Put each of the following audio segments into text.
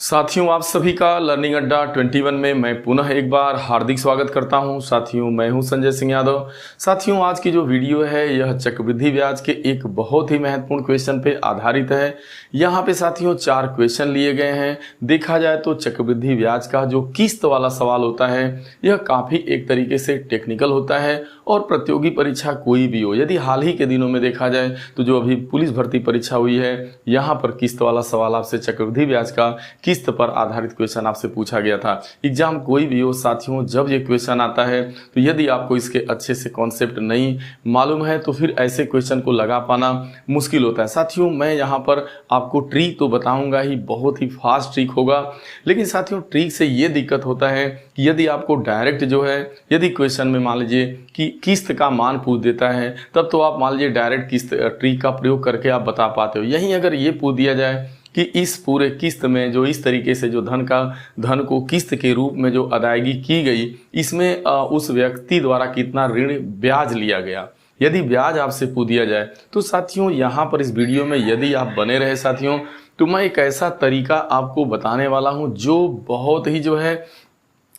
साथियों, आप सभी का लर्निंग अड्डा 21 में मैं पुनः एक बार हार्दिक स्वागत करता हूं। साथियों, मैं हूं संजय सिंह यादव। साथियों, आज की जो वीडियो है यह चक्रवृद्धि ब्याज के एक बहुत ही महत्वपूर्ण क्वेश्चन पे आधारित है। यहां पे साथियों 4 क्वेश्चन लिए गए हैं। देखा जाए तो चक्रवृद्धि ब्याज का जो किस्त वाला सवाल होता है यह काफ़ी एक तरीके से टेक्निकल होता है और प्रतियोगी परीक्षा कोई भी हो, यदि हाल ही के दिनों में देखा जाए तो जो अभी पुलिस भर्ती परीक्षा हुई है यहाँ पर किस्त वाला सवाल आपसे चक्रवृद्धि ब्याज का किस्त पर आधारित क्वेश्चन आपसे पूछा गया था। एग्जाम कोई भी हो साथियों, जब ये क्वेश्चन आता है तो यदि आपको इसके अच्छे से कॉन्सेप्ट नहीं मालूम है तो फिर ऐसे क्वेश्चन को लगा पाना मुश्किल होता है। साथियों, मैं यहाँ पर आपको ट्रिक तो बताऊंगा ही, बहुत ही फास्ट ट्रिक होगा, लेकिन साथियों ट्रिक से ये दिक्कत होता है कि यदि आपको डायरेक्ट जो है यदि क्वेश्चन में मान लीजिए कि किस्त का मान पूछ देता है तब तो आप मान लीजिए डायरेक्ट किस्त ट्रिक का प्रयोग करके आप बता पाते हो। यहीं अगर ये पूछ दिया जाए कि इस पूरे किस्त में जो इस तरीके से जो धन को किस्त के रूप में जो अदायगी की गई, इसमें उस व्यक्ति द्वारा कितना ऋण ब्याज लिया गया, यदि ब्याज आपसे पूछ दिया जाए तो साथियों यहाँ पर इस वीडियो में यदि आप बने रहे साथियों तो मैं एक ऐसा तरीका आपको बताने वाला हूँ जो बहुत ही जो है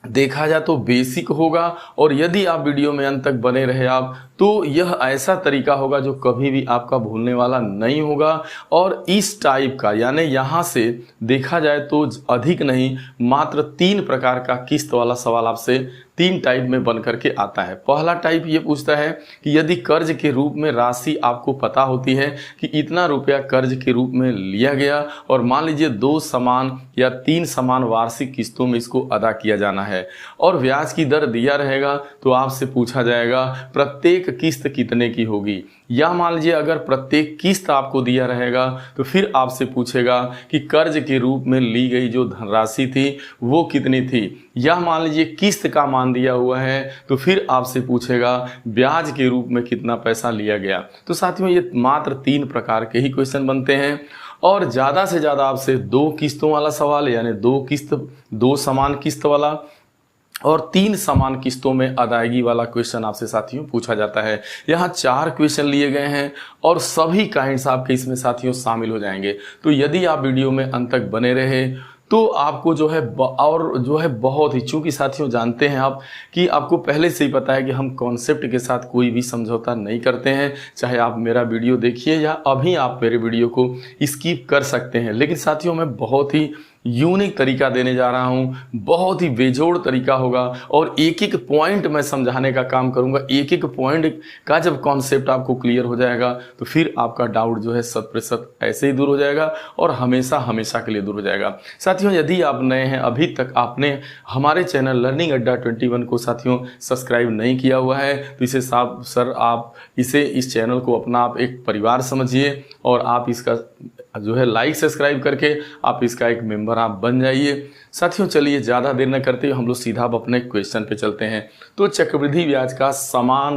देखा जाए तो बेसिक होगा, और यदि आप वीडियो में अंत तक बने रहे आप तो यह ऐसा तरीका होगा जो कभी भी आपका भूलने वाला नहीं होगा। और इस टाइप का यानी यहाँ से देखा जाए तो अधिक नहीं मात्र 3 प्रकार का किस्त वाला सवाल आपसे 3 टाइप में बन करके आता है। पहला टाइप ये पूछता है कि यदि कर्ज के रूप में राशि आपको पता होती है कि इतना रुपया कर्ज के रूप में लिया गया और मान लीजिए 2 समान या 3 समान वार्षिक किस्तों में इसको अदा किया जाना है और ब्याज की दर दिया रहेगा, तो आपसे पूछा जाएगा प्रत्येक किस्त कितने की होगी। या मान लीजिए अगर प्रत्येक किस्त आपको दिया रहेगा तो फिर आपसे पूछेगा कि कर्ज के रूप में ली गई जो धनराशि थी वो कितनी थी। या मान लीजिए किस्त का मान दिया हुआ है तो फिर आपसे पूछेगा ब्याज के रूप में कितना पैसा लिया गया। तो साथियों ये मात्र 3 प्रकार के ही क्वेश्चन बनते हैं और ज़्यादा से ज़्यादा आपसे 2 किस्तों वाला सवाल यानी 2 समान किस्त वाला और 3 समान किस्तों में अदायगी वाला क्वेश्चन आपसे साथियों पूछा जाता है। यहाँ 4 क्वेश्चन लिए गए हैं और सभी काइंड्स आपके इसमें साथियों शामिल हो जाएंगे। तो यदि आप वीडियो में अंत तक बने रहे तो आपको जो है और जो है बहुत ही, चूंकि साथियों जानते हैं आप कि आपको पहले से ही पता है कि हम कॉन्सेप्ट के साथ कोई भी समझौता नहीं करते हैं, चाहे आप मेरा वीडियो देखिए या अभी आप मेरे वीडियो को स्किप कर सकते हैं। लेकिन साथियों मैं बहुत ही यूनिक तरीका देने जा रहा हूं, बहुत ही बेजोड़ तरीका होगा और एक एक पॉइंट मैं समझाने का काम करूंगा। एक एक पॉइंट का जब कॉन्सेप्ट आपको क्लियर हो जाएगा तो फिर आपका डाउट जो है 100% ऐसे ही दूर हो जाएगा और हमेशा हमेशा के लिए दूर हो जाएगा। साथियों यदि आप नए हैं, अभी तक आपने हमारे चैनल लर्निंग अड्डा 21 को साथियों सब्सक्राइब नहीं किया हुआ है तो इसे आप इस चैनल को अपना आप एक परिवार समझिए और आप इसका जो है लाइक सब्सक्राइब करके आप इसका एक मेंबर आप बन जाइए। साथियों चलिए ज़्यादा देर न करते हुए हम लोग सीधा अपने क्वेश्चन पे चलते हैं। तो चक्रवृद्धि ब्याज का समान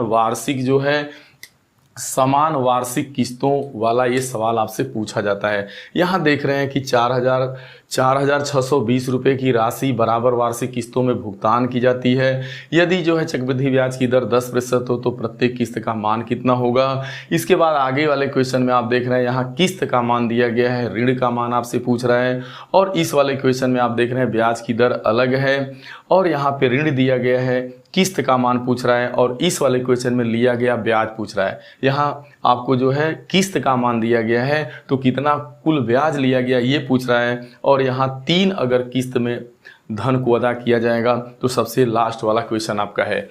वार्षिक किस्तों वाला ये सवाल आपसे पूछा जाता है। यहाँ देख रहे हैं कि 4,620 रुपये की राशि बराबर वार्षिक किस्तों में भुगतान की जाती है। यदि जो है चक्रवृद्धि ब्याज की दर 10% हो तो प्रत्येक किस्त का मान कितना होगा। इसके बाद आगे वाले क्वेश्चन में आप देख रहे हैं यहाँ किस्त का मान दिया गया है, ऋण का मान आपसे पूछ रहा है और इस वाले क्वेश्चन में आप देख रहे हैं ब्याज की दर अलग है और यहाँ पे ऋण दिया गया है, किस्त का मान पूछ रहा है और इस वाले क्वेश्चन में लिया गया ब्याज पूछ रहा है। यहाँ आपको जो है किस्त का मान दिया गया है तो कितना कुल ब्याज लिया गया ये पूछ रहा है और यहाँ 3 अगर किस्त में धन को अदा किया जाएगा तो सबसे लास्ट वाला क्वेश्चन आपका है।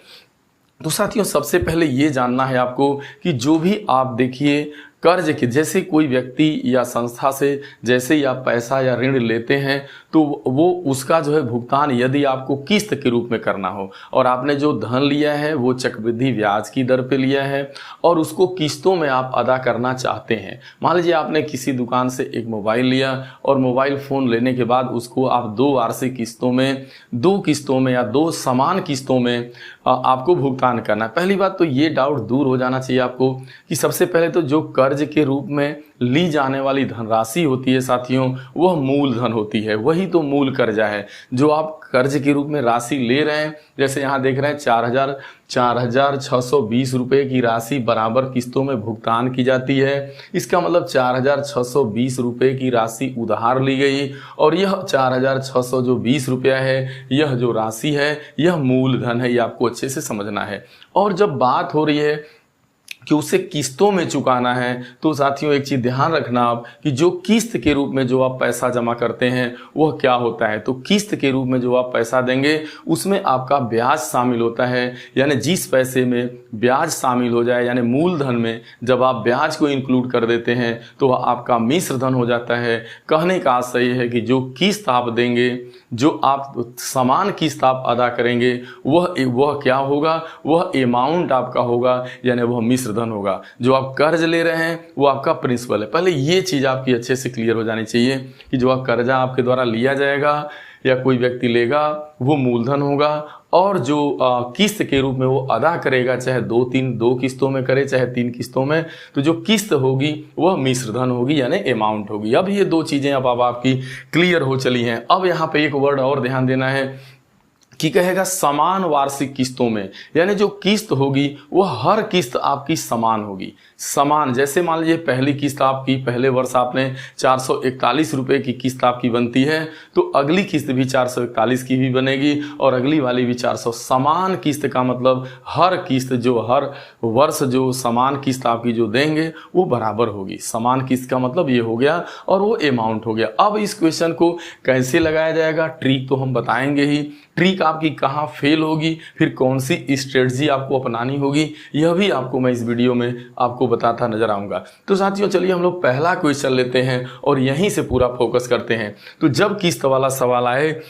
तो साथियों सबसे पहले ये जानना है आपको कि जो भी आप देखिए कर्ज के जैसे कोई व्यक्ति या संस्था से जैसे ही आप पैसा या ऋण लेते हैं तो वो उसका जो है भुगतान यदि आपको किस्त के रूप में करना हो और आपने जो धन लिया है वो चक्रवृद्धि ब्याज की दर पे लिया है और उसको किस्तों में आप अदा करना चाहते हैं। मान लीजिए आपने किसी दुकान से एक मोबाइल लिया और मोबाइल फ़ोन लेने के बाद उसको आप 2 वार्षिक किस्तों में 2 किस्तों में या 2 समान किस्तों में आपको भुगतान करना है। पहली बात तो ये डाउट दूर हो जाना चाहिए आपको कि सबसे पहले तो जो कर्ज कर्ज के रूप में ली जाने वाली धनराशि होती है साथियों, वह मूलधन होती है। वही तो मूल कर्जा है जो आप कर्ज के रूप में राशि ले रहे हैं। जैसे यहाँ देख रहे हैं 4,620 रुपये की राशि बराबर किस्तों में भुगतान की जाती है। इसका मतलब 4,620 रुपये की राशि उधार ली गई और यह 4,620 रुपया है, यह जो राशि है यह मूलधन है। ये आपको अच्छे से समझना है। और जब बात हो रही है कि उसे किस्तों में चुकाना है, तो साथियों एक चीज ध्यान रखना आप कि जो किस्त के रूप में जो आप पैसा जमा करते हैं वह क्या होता है। तो किस्त के रूप में जो आप पैसा देंगे उसमें आपका ब्याज शामिल होता है। यानी जिस पैसे में ब्याज शामिल हो जाए, यानी मूलधन में जब आप ब्याज को इंक्लूड कर देते हैं तो वह आपका मिश्र धन हो जाता है। कहने का आशय यह है कि जो किस्त आप देंगे, जो आप समान किस्त आप अदा करेंगे, वह क्या होगा, वह अमाउंट आपका होगा, यानी वह मिश्र धन होगा। जो आप कर्ज ले रहे हैं वो आपका प्रिंसिपल है। पहले ये चीज आपकी अच्छे से क्लियर हो जानी चाहिए कि जो आप कर्जा आपके द्वारा लिया जाएगा या कोई व्यक्ति लेगा वो मूलधन होगा, और जो किस्त के रूप में वो अदा करेगा, चाहे दो किस्तों में करे चाहे 3 किस्तों में, तो जो किस्त होगी वह मिश्र धन होगी, यानी अमाउंट होगी। अब ये 2 चीजें अब आपकी क्लियर हो चली हैं। अब यहाँ पे एक वर्ड और ध्यान देना है कि कहेगा समान वार्षिक किस्तों में, यानी जो किस्त होगी वह हर किस्त आपकी समान होगी। समान, जैसे मान लीजिए पहली किस्त आपकी, पहले वर्ष आपने 441 रुपये की किस्त आपकी बनती है, तो अगली किस्त भी 441 की भी बनेगी और अगली वाली भी 400। समान किस्त का मतलब हर किस्त जो हर वर्ष जो समान किस्त आपकी जो देंगे वो बराबर होगी। समान किस्त का मतलब ये हो गया और वो अमाउंट हो गया। अब इस क्वेश्चन को कैसे लगाया जाएगा, ट्रिक तो हम बताएंगे ही। ट्रिक आपकी कहाँ फेल होगी, फिर कौन सी स्ट्रेटजी आपको अपनानी होगी, यह भी आपको मैं इस वीडियो में आपको बताता नजर आऊंगा। तो साथियों चलिए हम लोग पहला क्वेश्चन लेते हैं और यहीं से पूरा फोकस करते हैं। तो जब किस्त वाला सवाल आए,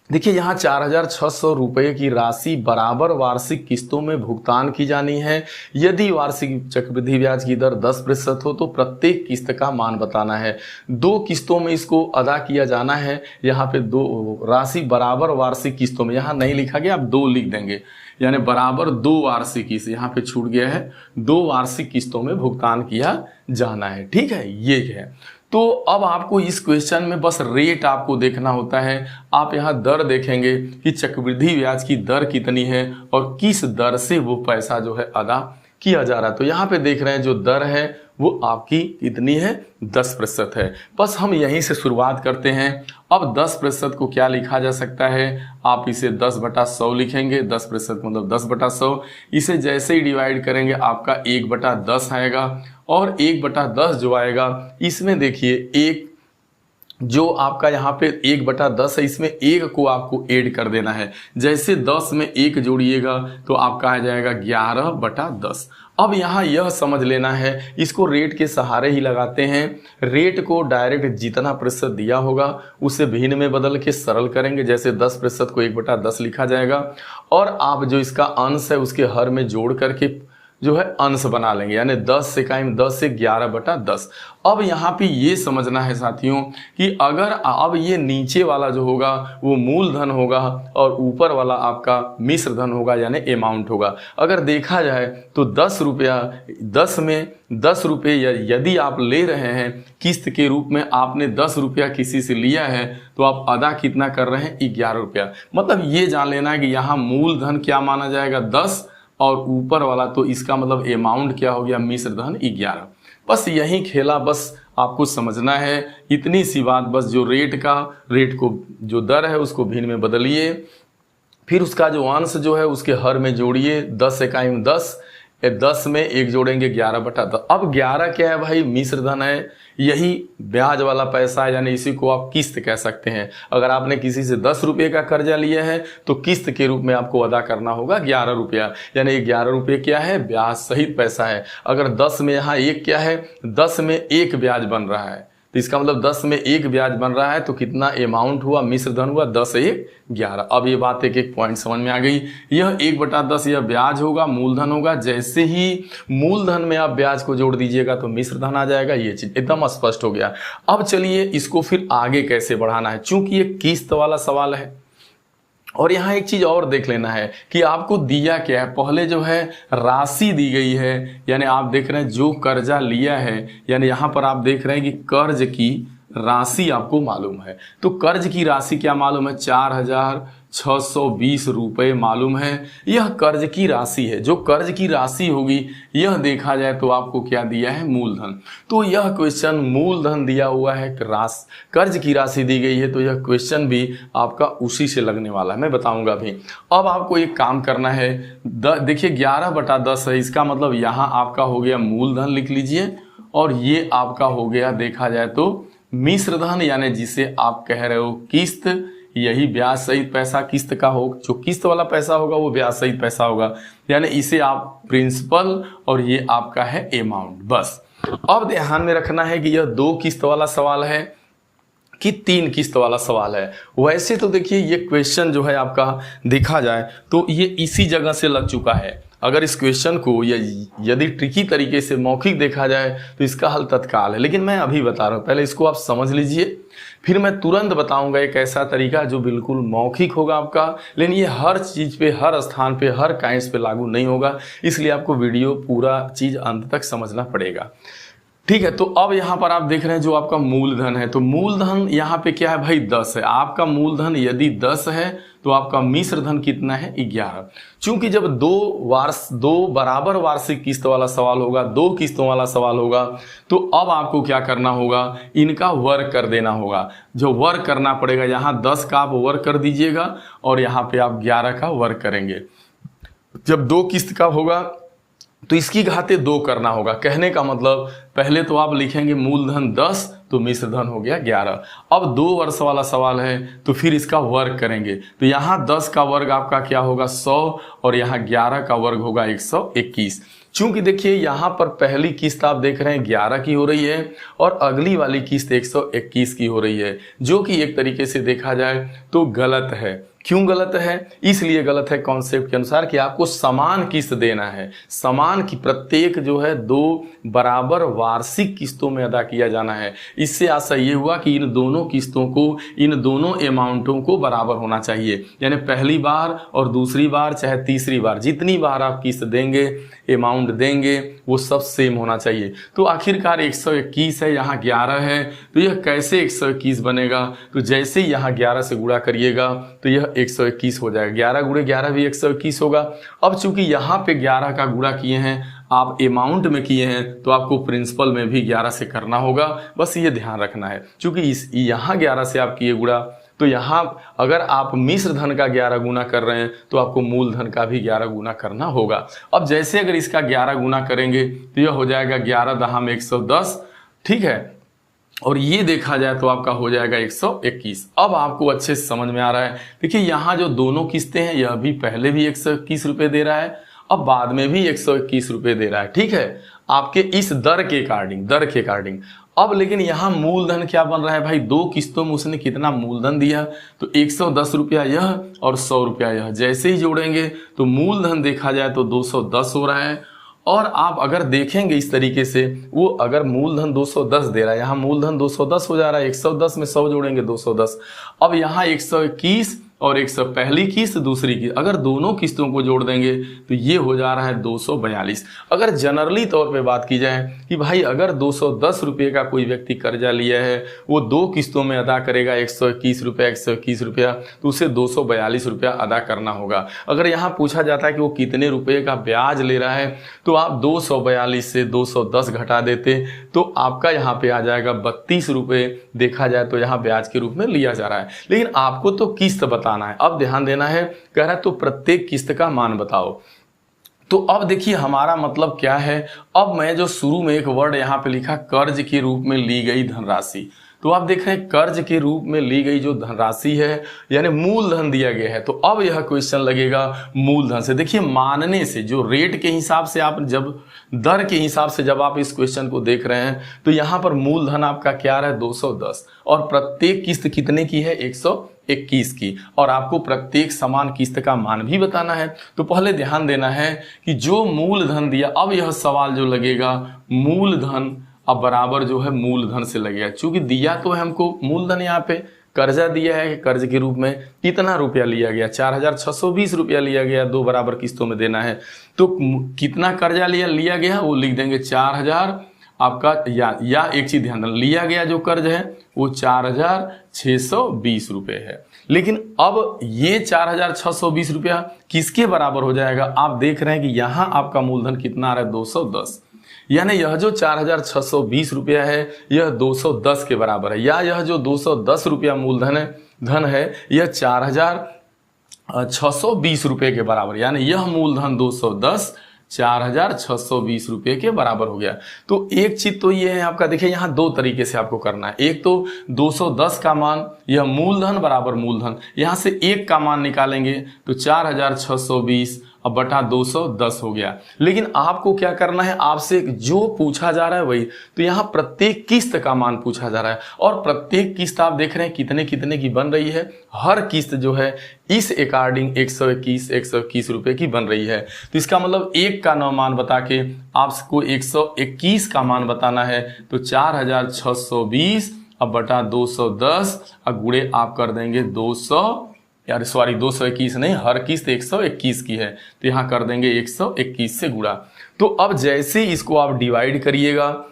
देखिए यहाँ 4,600 रुपये की राशि बराबर वार्षिक किस्तों में भुगतान की जानी है। यदि वार्षिक चक्रवृद्धि ब्याज की दर 10% हो तो प्रत्येक किस्त का मान बताना है। 2 किस्तों में इसको अदा किया जाना है। यहाँ पे 2 राशि बराबर वार्षिक किस्तों में, यहाँ नहीं लिखा गया, आप 2 लिख देंगे, यानी बराबर 2 वार्षिक किस्त, यहाँ पे छूट गया है, 2 वार्षिक किस्तों में भुगतान किया जाना है। ठीक है, ये है। तो अब आपको इस क्वेश्चन में बस रेट आपको देखना होता है। आप यहाँ दर देखेंगे कि चक्रवृद्धि ब्याज की दर कितनी है और किस दर से वो पैसा जो है अदा किया जा रहा है। तो यहाँ पे देख रहे हैं जो दर है वो आपकी कितनी है, 10% है। बस हम यहीं से शुरुआत करते हैं। अब 10% को क्या लिखा जा सकता है, आप इसे 10/100 लिखेंगे। 10% मतलब 10/100। इसे जैसे ही डिवाइड करेंगे आपका 1/10 आएगा, और 1/10 जो आएगा इसमें देखिए एक जो आपका यहाँ पे 1/10 है, इसमें 1 को आपको ऐड कर देना है। जैसे 10 में 1 जोड़िएगा तो आपका आ जाएगा 11/10। अब यहाँ यह समझ लेना है, इसको रेट के सहारे ही लगाते हैं। रेट को डायरेक्ट जितना प्रतिशत दिया होगा उसे भिन्न में बदल के सरल करेंगे। जैसे 10% को 1/10 लिखा जाएगा, और आप जो इसका अंश है उसके हर में जोड़ करके जो है अंश बना लेंगे, यानी 10 से 11/10। अब यहाँ पे ये समझना है साथियों कि अगर अब ये नीचे वाला जो होगा वो मूलधन होगा और ऊपर वाला आपका मिश्र धन होगा, यानी अमाउंट होगा। अगर देखा जाए तो 10 रुपया, 10 में 10 रुपये यदि आप ले रहे हैं किस्त के रूप में, आपने 10 रुपया किसी से लिया है तो आप अदा कितना कर रहे हैं, 11 रुपया। मतलब ये जान लेना है कि यहाँ मूलधन क्या माना जाएगा, 10, और ऊपर वाला तो इसका मतलब अमाउंट क्या हो गया, मिश्र धन 11। बस यही खेला, बस आपको समझना है इतनी सी बात। बस जो रेट को जो दर है उसको भिन्न में बदलिए, फिर उसका जो अंश जो है उसके हर में जोड़िए। 10 × 10, 10 में 1 जोड़ेंगे 11/10। अब 11 क्या है भाई, मिश्र धन है, यही ब्याज वाला पैसा है, यानी इसी को आप किस्त कह सकते हैं। अगर आपने किसी से 10 रुपये का कर्जा लिया है तो किस्त के रूप में आपको अदा करना होगा 11 रुपया, यानी 11 रुपये क्या है, ब्याज सहित पैसा है। अगर 10 में यहाँ 1 क्या है, 10 में 1 ब्याज बन रहा है, तो इसका मतलब 10 में 1 ब्याज बन रहा है, तो कितना अमाउंट हुआ, मिश्र धन हुआ 10 × 1 = 11। अब ये बात एक पॉइंट समझ में आ गई। यह 1/10 यह ब्याज होगा, मूलधन होगा। जैसे ही मूलधन में आप ब्याज को जोड़ दीजिएगा तो मिश्र धन आ जाएगा। ये चीज एकदम स्पष्ट हो गया। अब चलिए इसको फिर आगे कैसे बढ़ाना है, चूंकि ये किस्त वाला सवाल है और यहाँ एक चीज और देख लेना है कि आपको दिया क्या है। पहले जो है राशि दी गई है, यानी आप देख रहे हैं जो कर्जा लिया है, यानी यहाँ पर आप देख रहे हैं कि कर्ज की राशि आपको मालूम है। तो कर्ज की राशि क्या मालूम है, 4,620 रुपये मालूम है। यह कर्ज की राशि है। जो कर्ज की राशि होगी यह देखा जाए तो आपको क्या दिया है, मूलधन। तो यह क्वेश्चन मूलधन दिया हुआ है, कर्ज की राशि दी गई है, तो यह क्वेश्चन भी आपका उसी से लगने वाला है, मैं बताऊंगा भी। अब आपको एक काम करना है, देखिए 11/10 है, इसका मतलब यहाँ आपका हो गया मूलधन लिख लीजिए, और ये आपका हो गया देखा जाए तो मिश्र धन, यानी जिसे आप कह रहे हो किस्त। यही ब्याज सहित पैसा किस्त का हो, जो किस्त वाला पैसा होगा वो ब्याज सहित पैसा होगा, यानी इसे आप प्रिंसिपल, और ये आपका है अमाउंट, बस। अब ध्यान में रखना है कि यह 2 किस्त वाला सवाल है कि 3 किस्त वाला सवाल है। वैसे तो देखिए ये क्वेश्चन जो है आपका देखा जाए तो ये इसी जगह से लग चुका है। अगर इस क्वेश्चन को यदि ट्रिकी तरीके से मौखिक देखा जाए तो इसका हल तत्काल है, लेकिन मैं अभी बता रहा हूँ, पहले इसको आप समझ लीजिए, फिर मैं तुरंत बताऊंगा एक ऐसा तरीका जो बिल्कुल मौखिक होगा आपका, लेकिन ये हर चीज पे, हर स्थान पे, हर काइंड्स पे लागू नहीं होगा, इसलिए आपको वीडियो पूरा चीज अंत तक समझना पड़ेगा। ठीक है, तो अब यहाँ पर आप देख रहे हैं जो आपका मूलधन है, तो मूलधन यहाँ पे क्या है भाई, 10 है। आपका मूलधन यदि 10 है तो आपका मिश्र धन कितना है, 11। चूंकि जब दो बराबर वार्षिक किस्त वाला सवाल होगा, 2 किस्तों वाला सवाल होगा, तो अब आपको क्या करना होगा, इनका वर्ग कर देना होगा। जो वर्ग करना पड़ेगा, यहाँ 10 का आप वर्ग कर दीजिएगा और यहाँ पे आप 11 का वर्ग करेंगे। जब 2 किस्त का होगा तो इसकी घाते 2 करना होगा। कहने का मतलब पहले तो आप लिखेंगे मूलधन 10 तो मिश्र धन हो गया 11। अब 2 वर्ष वाला सवाल है तो फिर इसका वर्ग करेंगे, तो यहाँ 10 का वर्ग आपका क्या होगा, 100, और यहाँ 11 का वर्ग होगा 121। चूंकि देखिए यहाँ पर पहली किस्त आप देख रहे हैं 11 की हो रही है और अगली वाली किस्त 121 की हो रही है, जो कि एक तरीके से देखा जाए तो गलत है। क्यों गलत है, इसलिए गलत है कॉन्सेप्ट के अनुसार कि आपको समान किस्त देना है। समान की प्रत्येक जो है 2 बराबर वार्षिक किस्तों में अदा किया जाना है। इससे आशा ये हुआ कि इन दोनों किस्तों को, इन दोनों अमाउंटों को बराबर होना चाहिए, यानी पहली बार और दूसरी बार चाहे तीसरी बार, जितनी बार आप किस्त देंगे, अमाउंट देंगे, वो सब सेम होना चाहिए। तो आखिरकार 121 है, यहाँ 11 है, तो यह कैसे 121 बनेगा, तो जैसे ही यहाँ 11 से गुणा करिएगा तो यह 121 हो जाएगा। 11 गुणे 11 भी 121 होगा। अब चूंकि यहाँ पे 11 का गुणा किए हैं, आप अमाउंट में किए हैं, तो आपको प्रिंसिपल में भी 11 से करना होगा, बस ये ध्यान रखना है। चूंकि यहाँ 11 से आप किए गुणा, तो यहाँ अगर आप मिश्र धन का 11 गुना कर रहे हैं तो आपको मूलधन का भी 11 गुना करना होगा। अब जैसे अगर इसका 11 गुना करेंगे तो यह हो जाएगा 11 दहा में 110, ठीक है, और ये देखा जाए तो आपका हो जाएगा 121। अब आपको अच्छे से समझ में आ रहा है। देखिए यहाँ जो दोनों किस्तें हैं, यह भी पहले भी 121 रुपये दे रहा है, अब बाद में भी 121 रुपये दे रहा है, ठीक है, आपके इस दर के अकॉर्डिंग। अब लेकिन यहाँ मूलधन क्या बन रहा है भाई, 2 किस्तों में उसने कितना मूलधन दिया, तो 110 रुपया यह और 100 रुपया यह, जैसे ही जोड़ेंगे तो मूलधन देखा जाए तो 210 हो रहा है। और आप अगर देखेंगे इस तरीके से, वो अगर मूलधन 210 दे रहा है, यहाँ मूलधन 210 हो जा रहा है, 110 में 100 जोड़ेंगे 210। अब यहाँ 121 और 100 पहली किस्त दूसरी किस्त, अगर दोनों किस्तों को जोड़ देंगे तो ये हो जा रहा है 242। अगर जनरली तौर पे बात की जाए कि भाई अगर 210 रुपये का कोई व्यक्ति कर्जा लिया है, वो 2 किस्तों में अदा करेगा 121 रुपया, तो उसे 242 रुपया अदा करना होगा। अगर यहाँ पूछा जाता है कि वो कितने रुपये का ब्याज ले रहा है, तो आप 242 से 210 घटा देते तो आपका यहाँ पे आ जाएगा 32 रुपये, देखा जाए तो यहाँ ब्याज के रूप में लिया जा रहा है। लेकिन आपको तो किस्त बताना है। अब ध्यान देना है, कह रहा है तो प्रत्येक किस्त का मान बताओ। तो अब देखिए हमारा मतलब क्या है, अब मैं जो शुरू में एक वर्ड यहाँ पे लिखा, कर्ज के रूप में ली गई धनराशि, तो आप देख रहे हैं कर्ज के रूप में ली गई जो धनराशि है, यानी मूलधन दिया गया है, तो अब यह क्वेश्चन लगेगा मूलधन से। देखिए मानने से, जो रेट के हिसाब से आप, जब दर के हिसाब से जब आप इस क्वेश्चन को देख रहे हैं, तो यहाँ पर मूलधन आपका क्या रहा है 210, और प्रत्येक किस्त कितने की है 121 की, और आपको प्रत्येक समान किस्त का मान भी बताना है। तो पहले ध्यान देना है कि जो मूलधन दिया, अब यह सवाल जो लगेगा मूलधन अब बराबर जो है मूलधन से लगेगा, क्योंकि दिया तो है हमको मूलधन यहाँ पे कर्जा दिया है, कर्ज के रूप में कितना रुपया लिया गया, 4620 रुपया लिया गया, 2 बराबर किस्तों में देना है। तो कितना कर्जा लिया गया वो लिख देंगे 4000 आपका, या एक चीज ध्यान देना, लिया गया जो कर्ज है वो 4620 रुपये है। लेकिन अब ये 4620 रुपया किसके बराबर हो जाएगा, आप देख रहे हैं कि यहाँ आपका मूलधन कितना आ रहा है 210, यानी यह जो 4620 रुपया है यह 210 के बराबर है, या यह जो 210 रुपया मूलधन धन है यह 4620 रुपये के बराबर, यानी यह मूलधन 210 4620 रुपये के बराबर हो गया। तो एक चीज तो ये है आपका, देखिए यहाँ 2 तरीके से आपको करना है। एक तो 210 का मान, यह मूलधन बराबर मूलधन, यहाँ से 1 का मान निकालेंगे तो 4620 अब बटा 210 हो गया। लेकिन आपको क्या करना है, आपसे जो पूछा जा रहा है वही, तो यहाँ प्रत्येक किस्त का मान पूछा जा रहा है, और प्रत्येक किस्त आप देख रहे हैं कितने कितने की बन रही है। हर किस्त जो है इस अकॉर्डिंग 121 रुपए की बन रही है। तो इसका मतलब 1 का मान बता के आपको 121 का मान बताना है, तो 4620 अब बटा 210 अब गुणे आप कर देंगे 221 नहीं, हर किस्त 121 की है तो यहाँ कर देंगे 121 से गुणा। तो अब जैसे इसको आप डिवाइड करिएगा,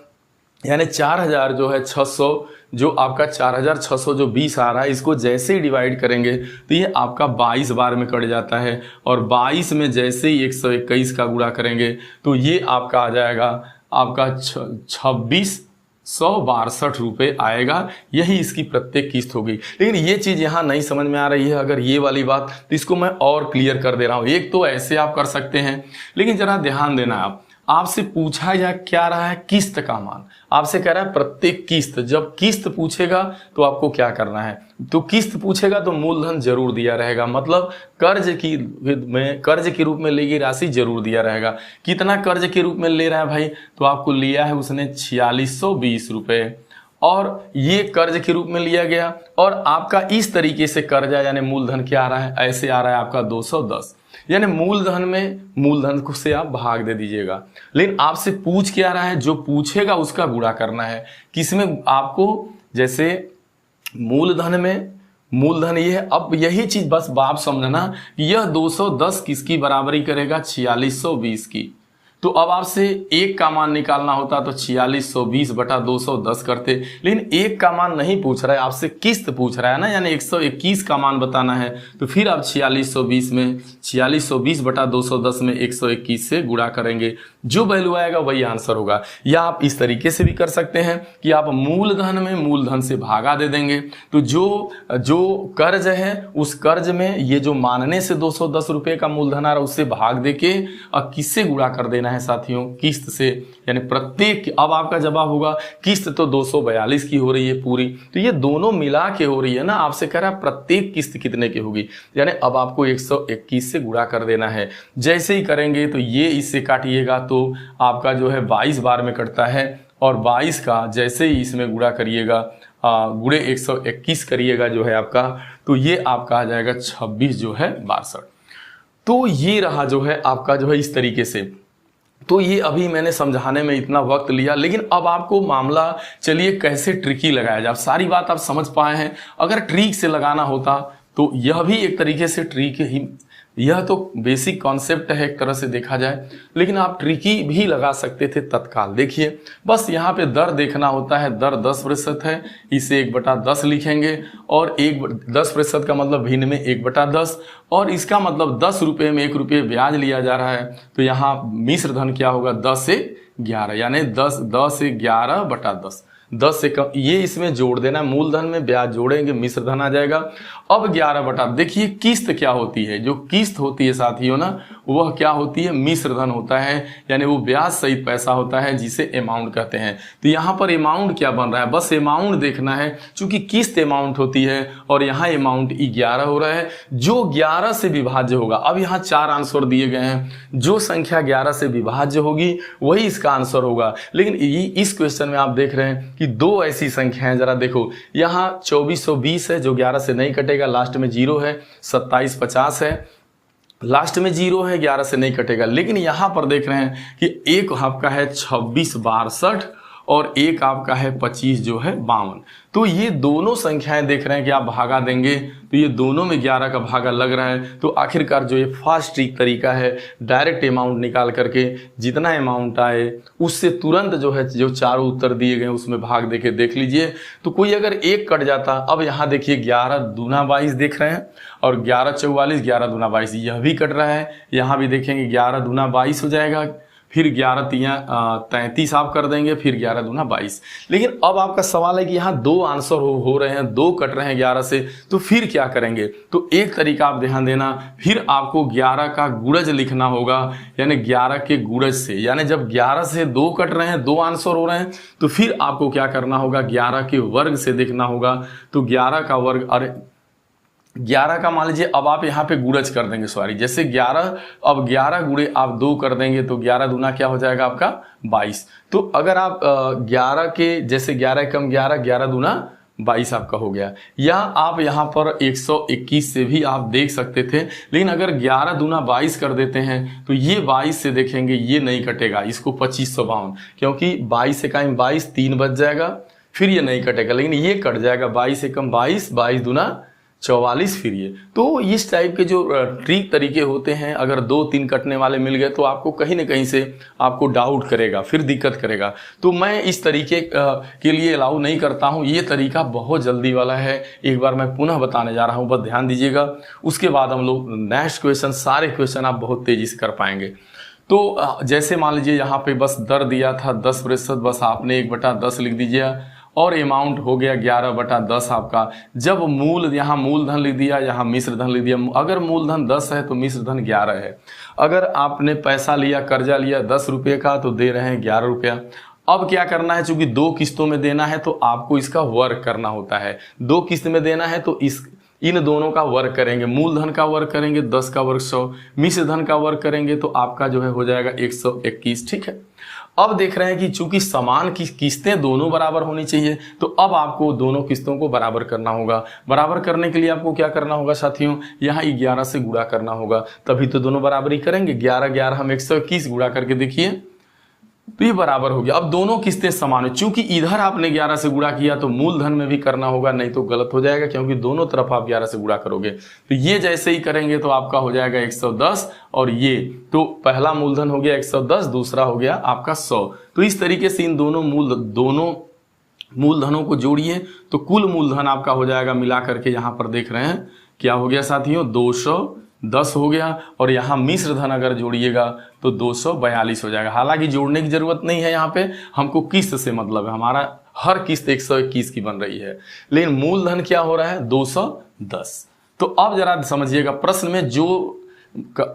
यानी 4000 जो है 600, जो आपका 4600 जो 20 आ रहा है, इसको जैसे ही डिवाइड करेंगे तो ये आपका 22 बार में कट जाता है, और 22 में जैसे ही 121 का गुणा करेंगे तो ये आपका आ जाएगा आपका 2662 रुपये आएगा। यही इसकी प्रत्येक किस्त होगी। लेकिन ये चीज़ यहाँ नहीं समझ में आ रही है अगर ये वाली बात, तो इसको मैं और क्लियर कर दे रहा हूँ। एक तो ऐसे आप कर सकते हैं, लेकिन जरा ध्यान देना, आपसे पूछा या क्या रहा है किस्त का मान, आपसे कह रहा है प्रत्येक किस्त। जब किस्त पूछेगा तो आपको क्या करना है, तो किस्त पूछेगा तो मूलधन जरूर दिया रहेगा, मतलब कर्ज के रूप में ली गई राशि जरूर दिया रहेगा। कितना कर्ज के रूप में ले रहा है भाई, तो आपको लिया है उसने 4620 रुपये, और ये कर्ज के रूप में लिया गया, और आपका इस तरीके से कर्जा यानी मूलधन क्या आ रहा है, ऐसे आ रहा है आपका 210, यानी मूलधन में मूलधन को से आप भाग दे दीजिएगा। लेकिन आपसे पूछ क्या रहा है, जो पूछेगा उसका गुणा करना है। किसमें आपको, जैसे मूलधन में मूलधन ये है। अब यही चीज बस आप समझना कि यह 210 किसकी बराबरी करेगा, 4620 की। तो अब आपसे 1 का मान निकालना होता तो 4620 बटा 210 करते, लेकिन 1 का मान नहीं पूछ रहा है, आपसे किस्त पूछ रहा है ना, यानी 121 का मान बताना है। तो फिर आप 4620 में 4620 बटा 210 में 121 से गुणा करेंगे, जो वैल्यू आएगा वही आंसर होगा। या आप इस तरीके से भी कर सकते हैं कि आप मूलधन में मूलधन से भागा दे देंगे, तो जो कर्ज है उस कर्ज में ये जो मानने से 210 रुपये का मूलधन आ रहा है उससे भाग दे के और किससे गुणा कर देना है साथियों, किस्त से। यानी प्रत्येक, अब आपका जवाब होगा किस्त तो 242 की हो रही है पूरी, तो ये दोनों मिला के हो रही है ना। आपसे कह रहा है प्रत्येक किस्त कितने की होगी, यानी अब आपको 121 से गुणा कर देना है। जैसे ही करेंगे तो ये इससे काटिएगा तो आपका जो है 22 बार में कटता है, और 22 का जैसे ही इसमें गुणा करिएगा, गुणे 121 करिएगा जो है आपका, तो ये आपका आ जाएगा 26 जो है 62। तो ये रहा जो है आपका जो है इस तरीके से। तो ये अभी मैंने समझाने में इतना वक्त लिया, लेकिन अब आपको मामला चलिए कैसे ट्रिकी लगाया जाए, सारी बात आप समझ पाए हैं। अगर ट्रिक से लगाना होता तो यह भी एक तरीके से ट्रिक ही, यह तो बेसिक कॉन्सेप्ट है एक तरह से देखा जाए, लेकिन आप ट्रिकी भी लगा सकते थे तत्काल। देखिए बस यहाँ पे दर देखना होता है, दर 10% है, इसे 1/10 लिखेंगे, और 10% का मतलब भिन्न में 1/10, और इसका मतलब 10 रुपये में 1 रुपये ब्याज लिया जा रहा है, तो यहाँ मिश्र धन क्या होगा 10 से 11, यानी 10 से 11/10, 10 से कम, ये इसमें जोड़ देना, मूलधन में ब्याज जोड़ेंगे मिश्र धन आ जाएगा। अब 11/, देखिए किस्त क्या होती है, जो किस्त होती है साथियों ना, वह क्या होती है, मिश्र धन होता है, यानी वो ब्याज सहित पैसा होता है जिसे अमाउंट कहते हैं। तो यहाँ पर अमाउंट क्या बन रहा है, बस अमाउंट देखना है, चूंकि किस्त अमाउंट होती है और यहाँ अमाउंट 11 हो रहा है, जो 11 से विभाज्य होगा। अब यहाँ 4 आंसर दिए गए हैं, जो संख्या 11 से विभाज्य होगी वही इसका आंसर होगा। लेकिन इस क्वेश्चन में आप देख रहे हैं कि 2 ऐसी संख्या है, जरा देखो, यहाँ 2420 है जो 11 से नहीं कटेगा, लास्ट में 0 है, 2750 है, लास्ट में 0 है, 11 से नहीं कटेगा। लेकिन यहाँ पर देख रहे हैं कि एक आपका है 2662 और एक आपका है 25 जो है 52। तो ये दोनों संख्याएं देख रहे हैं कि आप भागा देंगे तो ये दोनों में 11 का भागा लग रहा है। तो आखिरकार जो ये फास्ट ट्रिक तरीका है, डायरेक्ट अमाउंट निकाल करके जितना अमाउंट आए उससे तुरंत जो है जो चारों उत्तर दिए गए उसमें भाग देके देख लीजिए। तो कोई अगर एक कट जाता, अब यहाँ देखिए 11 दूना 22 देख रहे हैं और 11 44, 11 दूना 22 यह भी कट रहा है। यहाँ भी देखेंगे 11 दूना 22 हो जाएगा, फिर 11 तिया 33 आप कर देंगे, फिर 11 दूना 22। लेकिन अब आपका सवाल है कि यहाँ दो आंसर हो रहे हैं, दो कट रहे हैं 11 से, तो फिर क्या करेंगे? तो एक तरीका आप ध्यान देना, फिर आपको 11 का गुणज लिखना होगा, यानी 11 के गुणज से, यानी जब 11 से दो कट रहे हैं, दो आंसर हो रहे हैं, तो फिर आपको क्या करना होगा? 11 के वर्ग से देखना होगा। तो 11 का वर्ग, अरे 11 का मान लीजिए अब आप यहाँ पे गुणज कर देंगे, सॉरी, जैसे 11, अब 11 गुणे आप 2 कर देंगे तो 11 दूना क्या हो जाएगा आपका 22। तो अगर आप 11 के जैसे 11 कम 11, 11 दूना 22 आपका हो गया। या आप यहाँ पर 121 से भी आप देख सकते थे, लेकिन अगर 11 दूना 22 कर देते हैं तो ये 22 से देखेंगे ये नहीं कटेगा, इसको 2552, क्योंकि 22 से कम 22 3 बच जाएगा, फिर ये नहीं कटेगा, लेकिन ये कट जाएगा 22 से कम 22, 22 दूना 44, फिर ये। तो इस टाइप के जो ट्रिक तरीके होते हैं, अगर 2-3 कटने वाले मिल गए तो आपको कहीं ना कहीं से आपको डाउट करेगा, फिर दिक्कत करेगा। तो मैं इस तरीके के लिए अलाउ नहीं करता हूं। ये तरीका बहुत जल्दी वाला है, एक बार मैं पुनः बताने जा रहा हूं, बस ध्यान दीजिएगा। उसके बाद हम लोग नेक्स्ट क्वेश्चन, सारे क्वेश्चन आप बहुत तेजी से कर पाएंगे। तो जैसे मान लीजिए यहाँ पे बस दर दिया था 10%, बस आपने 1/10 लिख दीजिए और अमाउंट हो गया 11/10 आपका। जब मूल, यहाँ मूलधन लिख दिया, यहाँ मिश्र धन लिख दिया। अगर मूलधन 10 है तो मिश्र धन 11 है। अगर आपने पैसा लिया, कर्जा लिया 10 रुपये का, तो दे रहे हैं 11 रुपया। अब क्या करना है, चूंकि 2 किस्तों में देना है तो आपको इसका वर्ग करना होता है। 2 किस्त में देना है तो इन दोनों का वर्ग करेंगे। मूलधन का वर्ग करेंगे 10 का वर्ग 100, मिश्र धन का वर्ग करेंगे तो आपका जो है हो जाएगा 121। ठीक है। अब देख रहे हैं कि चूंकि समान की किस्तें दोनों बराबर होनी चाहिए, तो अब आपको दोनों किस्तों को बराबर करना होगा। बराबर करने के लिए आपको क्या करना होगा साथियों, यहाँ 11 से गुणा करना होगा, तभी तो दोनों बराबरी करेंगे। 11 हम 121 गुणा करके देखिए तो ये बराबर हो गया। अब दोनों किस्तें समान है, चूंकि इधर आपने 11 से गुणा किया तो मूलधन में भी करना होगा, नहीं तो गलत हो जाएगा, क्योंकि दोनों तरफ आप 11 से गुणा करोगे। तो ये जैसे ही करेंगे तो आपका हो जाएगा 110, और ये तो पहला मूलधन हो गया 110, दूसरा हो गया आपका 100। तो इस तरीके से इन दोनों मूलधनों को जोड़िए तो कुल मूलधन आपका हो जाएगा, मिला करके यहाँ पर देख रहे हैं क्या हो गया साथियों, 210 हो गया। और यहाँ मिश्र धन अगर जोड़िएगा तो 242 हो जाएगा। हालांकि जोड़ने की जरूरत नहीं है, यहाँ पे हमको किस्त से मतलब है, हमारा हर किस्त 121 की बन रही है, लेकिन मूलधन क्या हो रहा है 210। तो अब जरा समझिएगा, प्रश्न में जो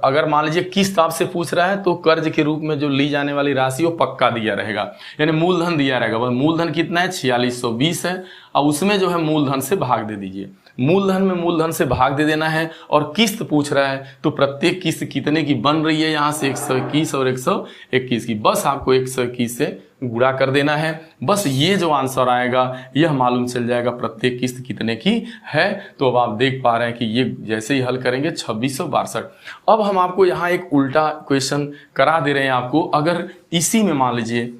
अगर मान लीजिए किस्त आपसे पूछ रहा है तो कर्ज के रूप में जो ली जाने वाली राशि वो पक्का दिया रहेगा, यानी मूलधन दिया रहेगा। वह मूलधन कितना है 4620 है। अब उसमें जो है मूलधन से भाग दे दीजिए, मूलधन में मूलधन से भाग दे देना है। और किस्त पूछ रहा है तो प्रत्येक किस्त कितने की बन रही है, यहाँ से 121 और 121 की, बस आपको 121 से गुणा कर देना है। बस ये जो आंसर आएगा यह मालूम चल जाएगा प्रत्येक किस्त कितने की है। तो अब आप देख पा रहे हैं कि ये जैसे ही हल करेंगे 2662। अब हम आपको यहाँ एक उल्टा क्वेश्चन करा दे रहे हैं आपको। अगर इसी में मान लीजिए,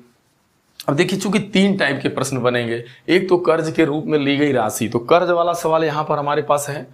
अब देखिए चूंकि 3 टाइप के प्रश्न बनेंगे, एक तो कर्ज के रूप में ली गई राशि, तो कर्ज वाला सवाल यहाँ पर हमारे पास है।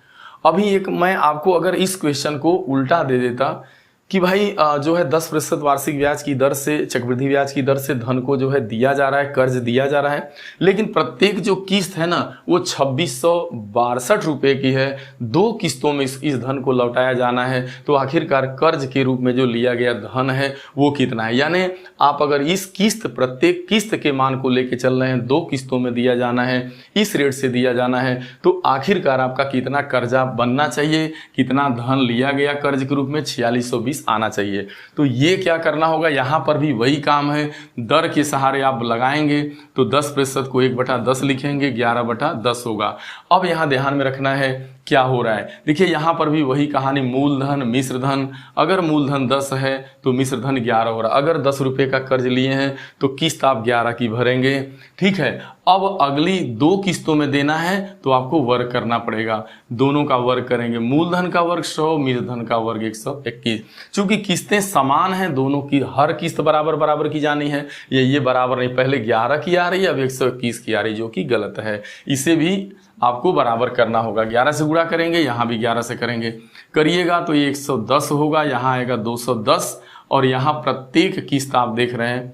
अभी एक मैं आपको अगर इस क्वेश्चन को उल्टा दे देता कि भाई जो है 10% वार्षिक ब्याज की दर से, चक्रवृद्धि ब्याज की दर से धन को जो है दिया जा रहा है, कर्ज दिया जा रहा है, लेकिन प्रत्येक जो किस्त है ना वो 2662 रुपये की है। 2 किस्तों में इस धन को लौटाया जाना है। तो आखिरकार कर्ज के रूप में जो लिया गया धन है वो कितना है, यानी आप अगर इस किस्त, प्रत्येक किस्त के मान को लेके चल रहे हैं, 2 किस्तों में दिया जाना है, इस रेट से दिया जाना है, तो आखिरकार आपका कितना कर्जा बनना चाहिए, कितना धन लिया गया कर्ज के रूप में 4620 आना चाहिए। तो ये क्या करना होगा, यहां पर भी वही काम है, दर के सहारे आप लगाएंगे तो 10% को 1/10 लिखेंगे, 11/10 होगा। अब यहां ध्यान में रखना है क्या हो रहा है। देखिए यहाँ पर भी वही कहानी, मूलधन मिश्र धन। अगर मूलधन 10 है तो मिश्र धन 11 हो रहा है। अगर 10 रुपये का कर्ज लिए हैं तो किस्त आप 11 की भरेंगे, ठीक है। अब अगली 2 किस्तों में देना है तो आपको वर्ग करना पड़ेगा, दोनों का वर्ग करेंगे। मूलधन का वर्ग 100, मिश्र धन का वर्ग 121। चूंकि किस्तें समान हैं दोनों की, हर किस्त बराबर बराबर की जानी है, ये बराबर नहीं, पहले 11 की आ रही है अब 121 की आ रही है, जो कि गलत है। इसे भी आपको बराबर करना होगा, 11 से गुणा करेंगे, यहाँ भी 11 से करेंगे, करिएगा तो ये 110 होगा, यहाँ आएगा 210। और यहाँ प्रत्येक किस्त आप देख रहे हैं,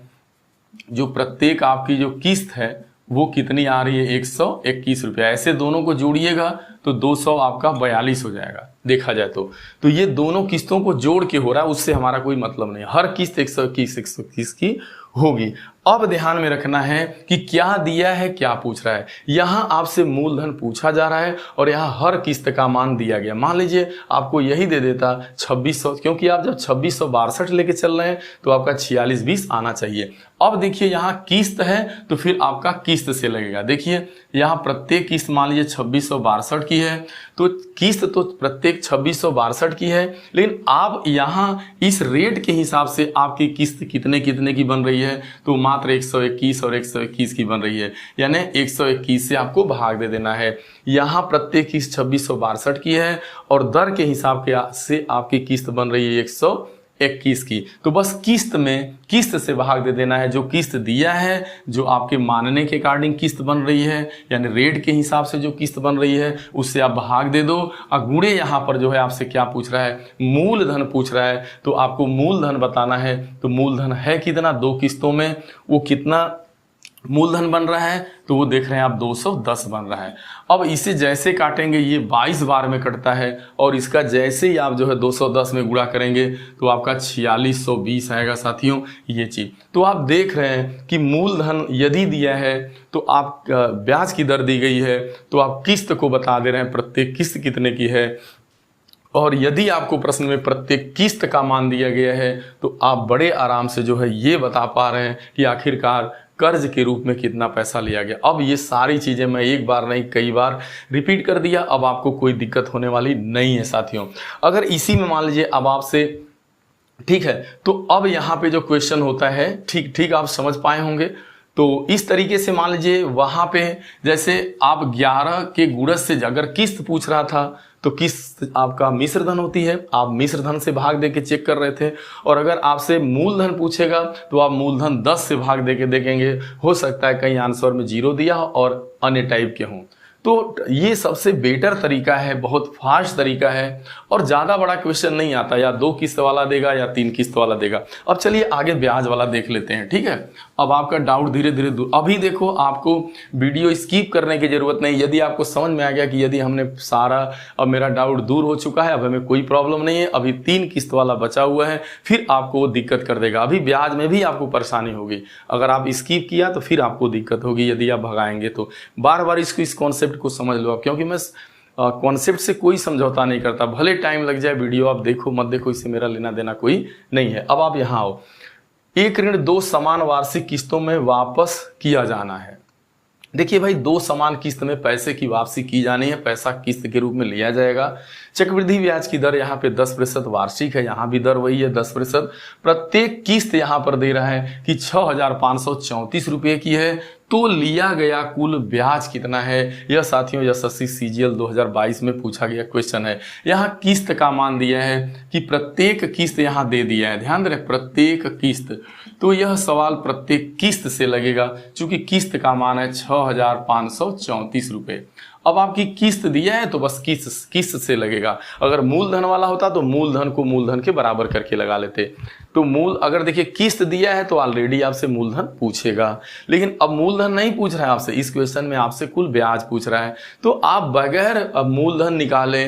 जो प्रत्येक आपकी जो किस्त है वो कितनी आ रही है, 121 रुपया। ऐसे दोनों को जोड़िएगा तो 200 आपका 42 हो जाएगा। देखा जाए तो ये दोनों किस्तों को जोड़ के हो रहा है, उससे हमारा कोई मतलब नहीं, हर किस्त 121 की होगी। अब ध्यान में रखना है कि क्या दिया है, क्या पूछ रहा है। यहां आपसे मूलधन पूछा जा रहा है और यहां हर किस्त का मान दिया गया। मान लीजिए आपको यही दे देता 2600, क्योंकि आप जब 2662 लेके चल रहे हैं तो आपका 4620 आना चाहिए। अब देखिए यहाँ किस्त है तो फिर आपका किस्त से लगेगा। देखिए यहाँ प्रत्येक किस्त मान लीजिए 2662 की है, तो किस्त तो प्रत्येक 2662 की है, लेकिन आप यहाँ इस रेट के हिसाब से आपकी किस्त कितने की बन रही है, तो मात्र 121 और 121 की बन रही है, यानी 121 से आपको भाग दे देना है। यहाँ प्रत्येक किस्त 2662 की है और दर के हिसाब से आपकी किस्त बन रही है 121 की, तो बस किस्त से भाग दे देना है। जो किस्त दिया है, जो आपके मानने के अकॉर्डिंग किस्त बन रही है, यानी रेट के हिसाब से जो किस्त बन रही है, उससे आप भाग दे दो। और गुणे यहाँ पर जो है आपसे क्या पूछ रहा है, मूलधन पूछ रहा है, तो आपको मूलधन बताना है। तो मूलधन है कितना, 2 किस्तों में वो कितना मूलधन बन रहा है, तो वो देख रहे हैं आप 210 बन रहा है। अब इसे जैसे काटेंगे, ये 22 बार में कटता है, और इसका जैसे ही आप जो है 210 में गुणा करेंगे तो आपका 4620 आएगा साथियों, ये चीज। तो आप देख रहे हैं कि मूलधन यदि दिया है तो आप ब्याज की दर दी गई है, तो आप किस्त को बता दे रहे हैं प्रत्येक किस्त कितने की है। और यदि आपको प्रश्न में प्रत्येक किस्त का मान दिया गया है तो आप बड़े आराम से जो है ये बता पा रहे हैं कि आखिरकार कर्ज के रूप में कितना पैसा लिया गया। अब ये सारी चीज़ें मैं एक बार नहीं कई बार रिपीट कर दिया, अब आपको कोई दिक्कत होने वाली नहीं है साथियों। अगर इसी में मान लीजिए अब आपसे, ठीक है, तो अब यहाँ पे जो क्वेश्चन होता है, ठीक आप समझ पाए होंगे। तो इस तरीके से मान लीजिए वहाँ पे जैसे आप 11 के गुणज से अगर किस्त पूछ रहा था तो किस्त आपका मिश्र धन होती है, आप मिश्र धन से भाग दे के चेक कर रहे थे। और अगर आपसे मूलधन पूछेगा तो आप मूलधन 10 से भाग दे के देखेंगे, हो सकता है कहीं आंसर में 0 दिया हो और अन्य टाइप के हों। तो ये सबसे बेटर तरीका है, बहुत फास्ट तरीका है, और ज़्यादा बड़ा क्वेश्चन नहीं आता, या 2 किस्त वाला देगा या 3 किस्त वाला देगा। अब चलिए आगे ब्याज वाला देख लेते हैं, ठीक है। अब आपका डाउट धीरे धीरे दूर, अभी देखो आपको वीडियो स्किप करने की जरूरत नहीं। यदि आपको समझ में आ गया कि यदि हमने सारा, अब मेरा डाउट दूर हो चुका है, अब हमें कोई प्रॉब्लम नहीं है, अभी 3 किस्त वाला बचा हुआ है, फिर आपको वो दिक्कत कर देगा। अभी ब्याज में भी आपको परेशानी होगी, अगर आप स्किप किया तो फिर आपको दिक्कत होगी यदि आप भगाएंगे तो। बार बार इस कॉन्सेप्ट को समझ लो आप, क्योंकि मैं कॉन्सेप्ट से कोई समझौता नहीं करता, भले टाइम लग जाए, वीडियो आप देखो मत देखो, इससे मेरा लेना देना कोई नहीं है। अब आप यहाँ आओ, एक ऋण 2 समान वार्षिक किस्तों में वापस किया जाना है। देखिए भाई, 2 समान किस्त में पैसे की वापसी की जानी है, पैसा किस्त के रूप में लिया जाएगा। चक्रवृद्धि ब्याज की दर यहाँ पे 10% वार्षिक है, यहाँ भी दर वही है 10%। प्रत्येक किस्त यहाँ पर दे रहा है कि 6534 रुपये की है, तो लिया गया कुल ब्याज कितना है। यह साथियों एसएससी सीजीएल 2022 में पूछा गया क्वेश्चन है। यहाँ किस्त का मान दिया है कि प्रत्येक किस्त यहाँ दे दिया है, ध्यान रहे प्रत्येक किस्त, तो यह सवाल प्रत्येक किस्त से लगेगा, चूंकि किस्त का मान है 6534 रुपये। अब आपकी किस्त दिया है तो बस किस्त से लगेगा। अगर मूलधन वाला होता तो मूलधन को मूलधन के बराबर करके लगा लेते। तो अगर देखिए किस्त दिया है तो ऑलरेडी आपसे मूलधन पूछेगा, लेकिन अब मूलधन नहीं पूछ रहा है आपसे, इस क्वेश्चन में आपसे कुल ब्याज पूछ रहा है। तो आप बगैर अब मूलधन निकाले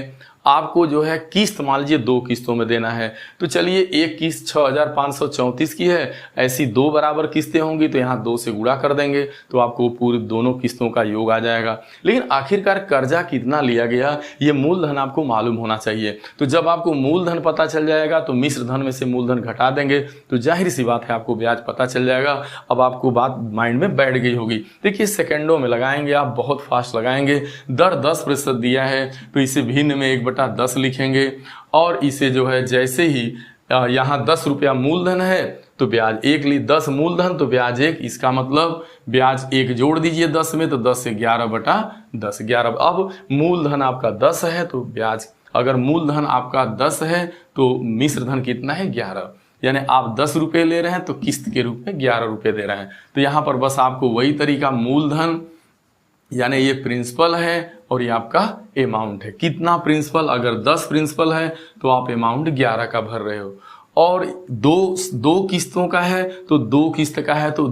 आपको जो है किस्त मान लीजिए 2 किस्तों में देना है। तो चलिए एक किस्त 6534 की है, ऐसी 2 बराबर किस्तें होंगी तो यहाँ 2 से गुणा कर देंगे तो आपको पूरी दोनों किस्तों का योग आ जाएगा। लेकिन आखिरकार कर्जा कितना लिया गया ये मूलधन आपको मालूम होना चाहिए। तो जब आपको मूलधन पता चल जाएगा तो मिश्र धन में से मूलधन घटा देंगे तो जाहिर सी बात है आपको ब्याज पता चल जाएगा। अब आपको बात माइंड में बैठ गई होगी। देखिए सेकंडों में लगाएंगे, आप बहुत फास्ट लगाएंगे। दर 10% दिया है तो इसे भिन्न में 1/10 लिखेंगे और इसे जो है जैसे ही यहाँ 10 रुपया मूलधन है तो ब्याज 1 ली, 10 मूलधन तो ब्याज 1, इसका मतलब ब्याज 1 जोड़ दीजिए 10 में तो 10 से 11/10, 11। अब मूलधन आपका 10 है तो ब्याज, अगर मूलधन आपका 10 है तो मिश्र धन कितना है 11, यानी आप 10 रुपये ले रहे हैं तो किस्त के रूप में 11 रुपये दे रहे हैं। तो यहाँ पर बस आपको वही तरीका, मूलधन यानी ये प्रिंसिपल है और ये आपका अमाउंट है। कितना प्रिंसिपल, अगर 10 प्रिंसिपल है तो आप अमाउंट 11 का भर रहे हो, और दो किस्तों का है तो 2 किस्त का है तो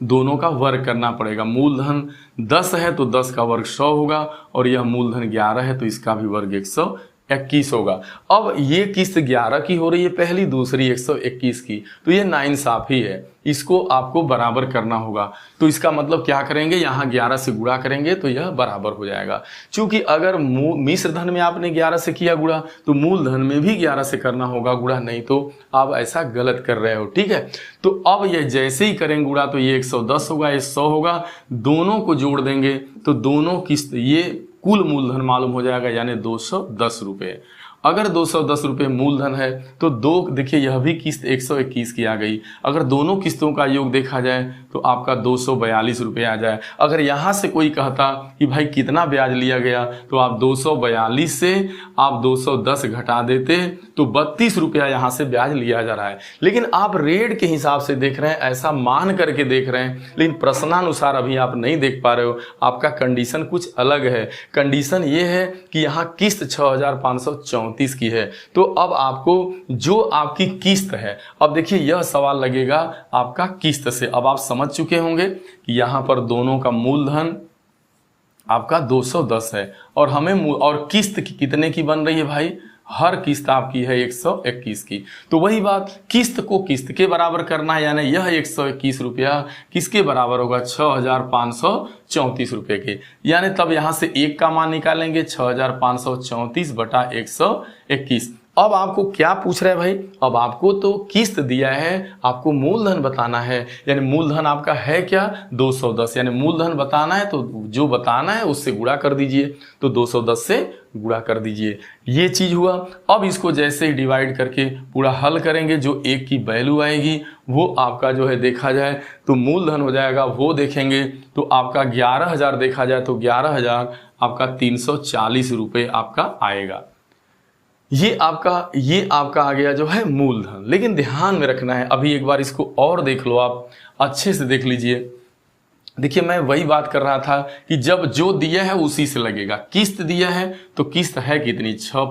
दोनों का वर्ग करना पड़ेगा। मूलधन 10 है तो 10 का वर्ग 100 होगा और यह मूलधन 11 है तो इसका भी वर्ग 121 होगा। अब ये किस्त 11 की हो रही है पहली, दूसरी 121 की, तो ये नाइंसाफी है, इसको आपको बराबर करना होगा। तो इसका मतलब क्या करेंगे, यहाँ 11 से गुणा करेंगे तो यह बराबर हो जाएगा। क्योंकि अगर मिश्र धन में आपने 11 से किया गुणा तो मूलधन में भी 11 से करना होगा गुणा, नहीं तो आप ऐसा गलत कर रहे हो। ठीक है, तो अब ये जैसे ही करेंगे गुणा तो ये 110 होगा, ये 100 होगा, दोनों को जोड़ देंगे तो दोनों किस्त, ये कुल मूलधन मालूम हो जाएगा, यानी 210 रुपये। अगर 210 रुपये मूलधन है तो देखिए यह भी किस्त 121 की आ गई। अगर दोनों किस्तों का योग देखा जाए तो आपका 242 रुपये आ जाए। अगर यहाँ से कोई कहता कि भाई कितना ब्याज लिया गया तो आप 242 से आप 210 घटा देते तो 32 रुपया यहाँ से ब्याज लिया जा रहा है। लेकिन आप रेट के हिसाब से देख रहे हैं, ऐसा मान करके देख रहे हैं, लेकिन प्रश्नानुसार अभी आप नहीं देख पा रहे हो, आपका कंडीशन कुछ अलग है। कंडीशन ये है कि यहाँ किस्त 6534 की है। तो अब आपको जो आपकी किस्त है, अब देखिए यह सवाल लगेगा आपका किस्त से। अब आप समझ चुके होंगे कि यहाँ पर दोनों का मूलधन आपका 210 है और हमें और किस्त कितने की बन रही है भाई, हर किस्त आपकी है 121 की। तो वही बात, किस्त को किस्त के बराबर करना है, यानी यह 121 रुपया किसके बराबर होगा, 6534 रुपये के। यानी तब यहां से 1 का मान निकालेंगे, 6534 बटा 121। अब आपको क्या पूछ रहा है भाई, अब आपको तो किस्त दिया है, आपको मूलधन बताना है। यानी मूलधन आपका है क्या, 210, यानी मूलधन बताना है तो जो बताना है उससे गुणा कर दीजिए, तो 210 से गुणा कर दीजिए। ये चीज हुआ। अब इसको जैसे ही डिवाइड करके पूरा हल करेंगे, जो 1 की वैल्यू आएगी वो आपका जो है देखा जाए तो मूलधन हो जाएगा, वो देखेंगे तो आपका 11,000 देखा जाए तो 11,000 आपका 340 रुपये आपका आएगा। ये आपका आ गया जो है मूलधन। लेकिन ध्यान में रखना है, अभी एक बार इसको और देख लो, आप अच्छे से देख लीजिए। देखिए मैं वही बात कर रहा था कि जब जो दिया है उसी से लगेगा। किस्त दिया है तो किस्त है कितनी, 6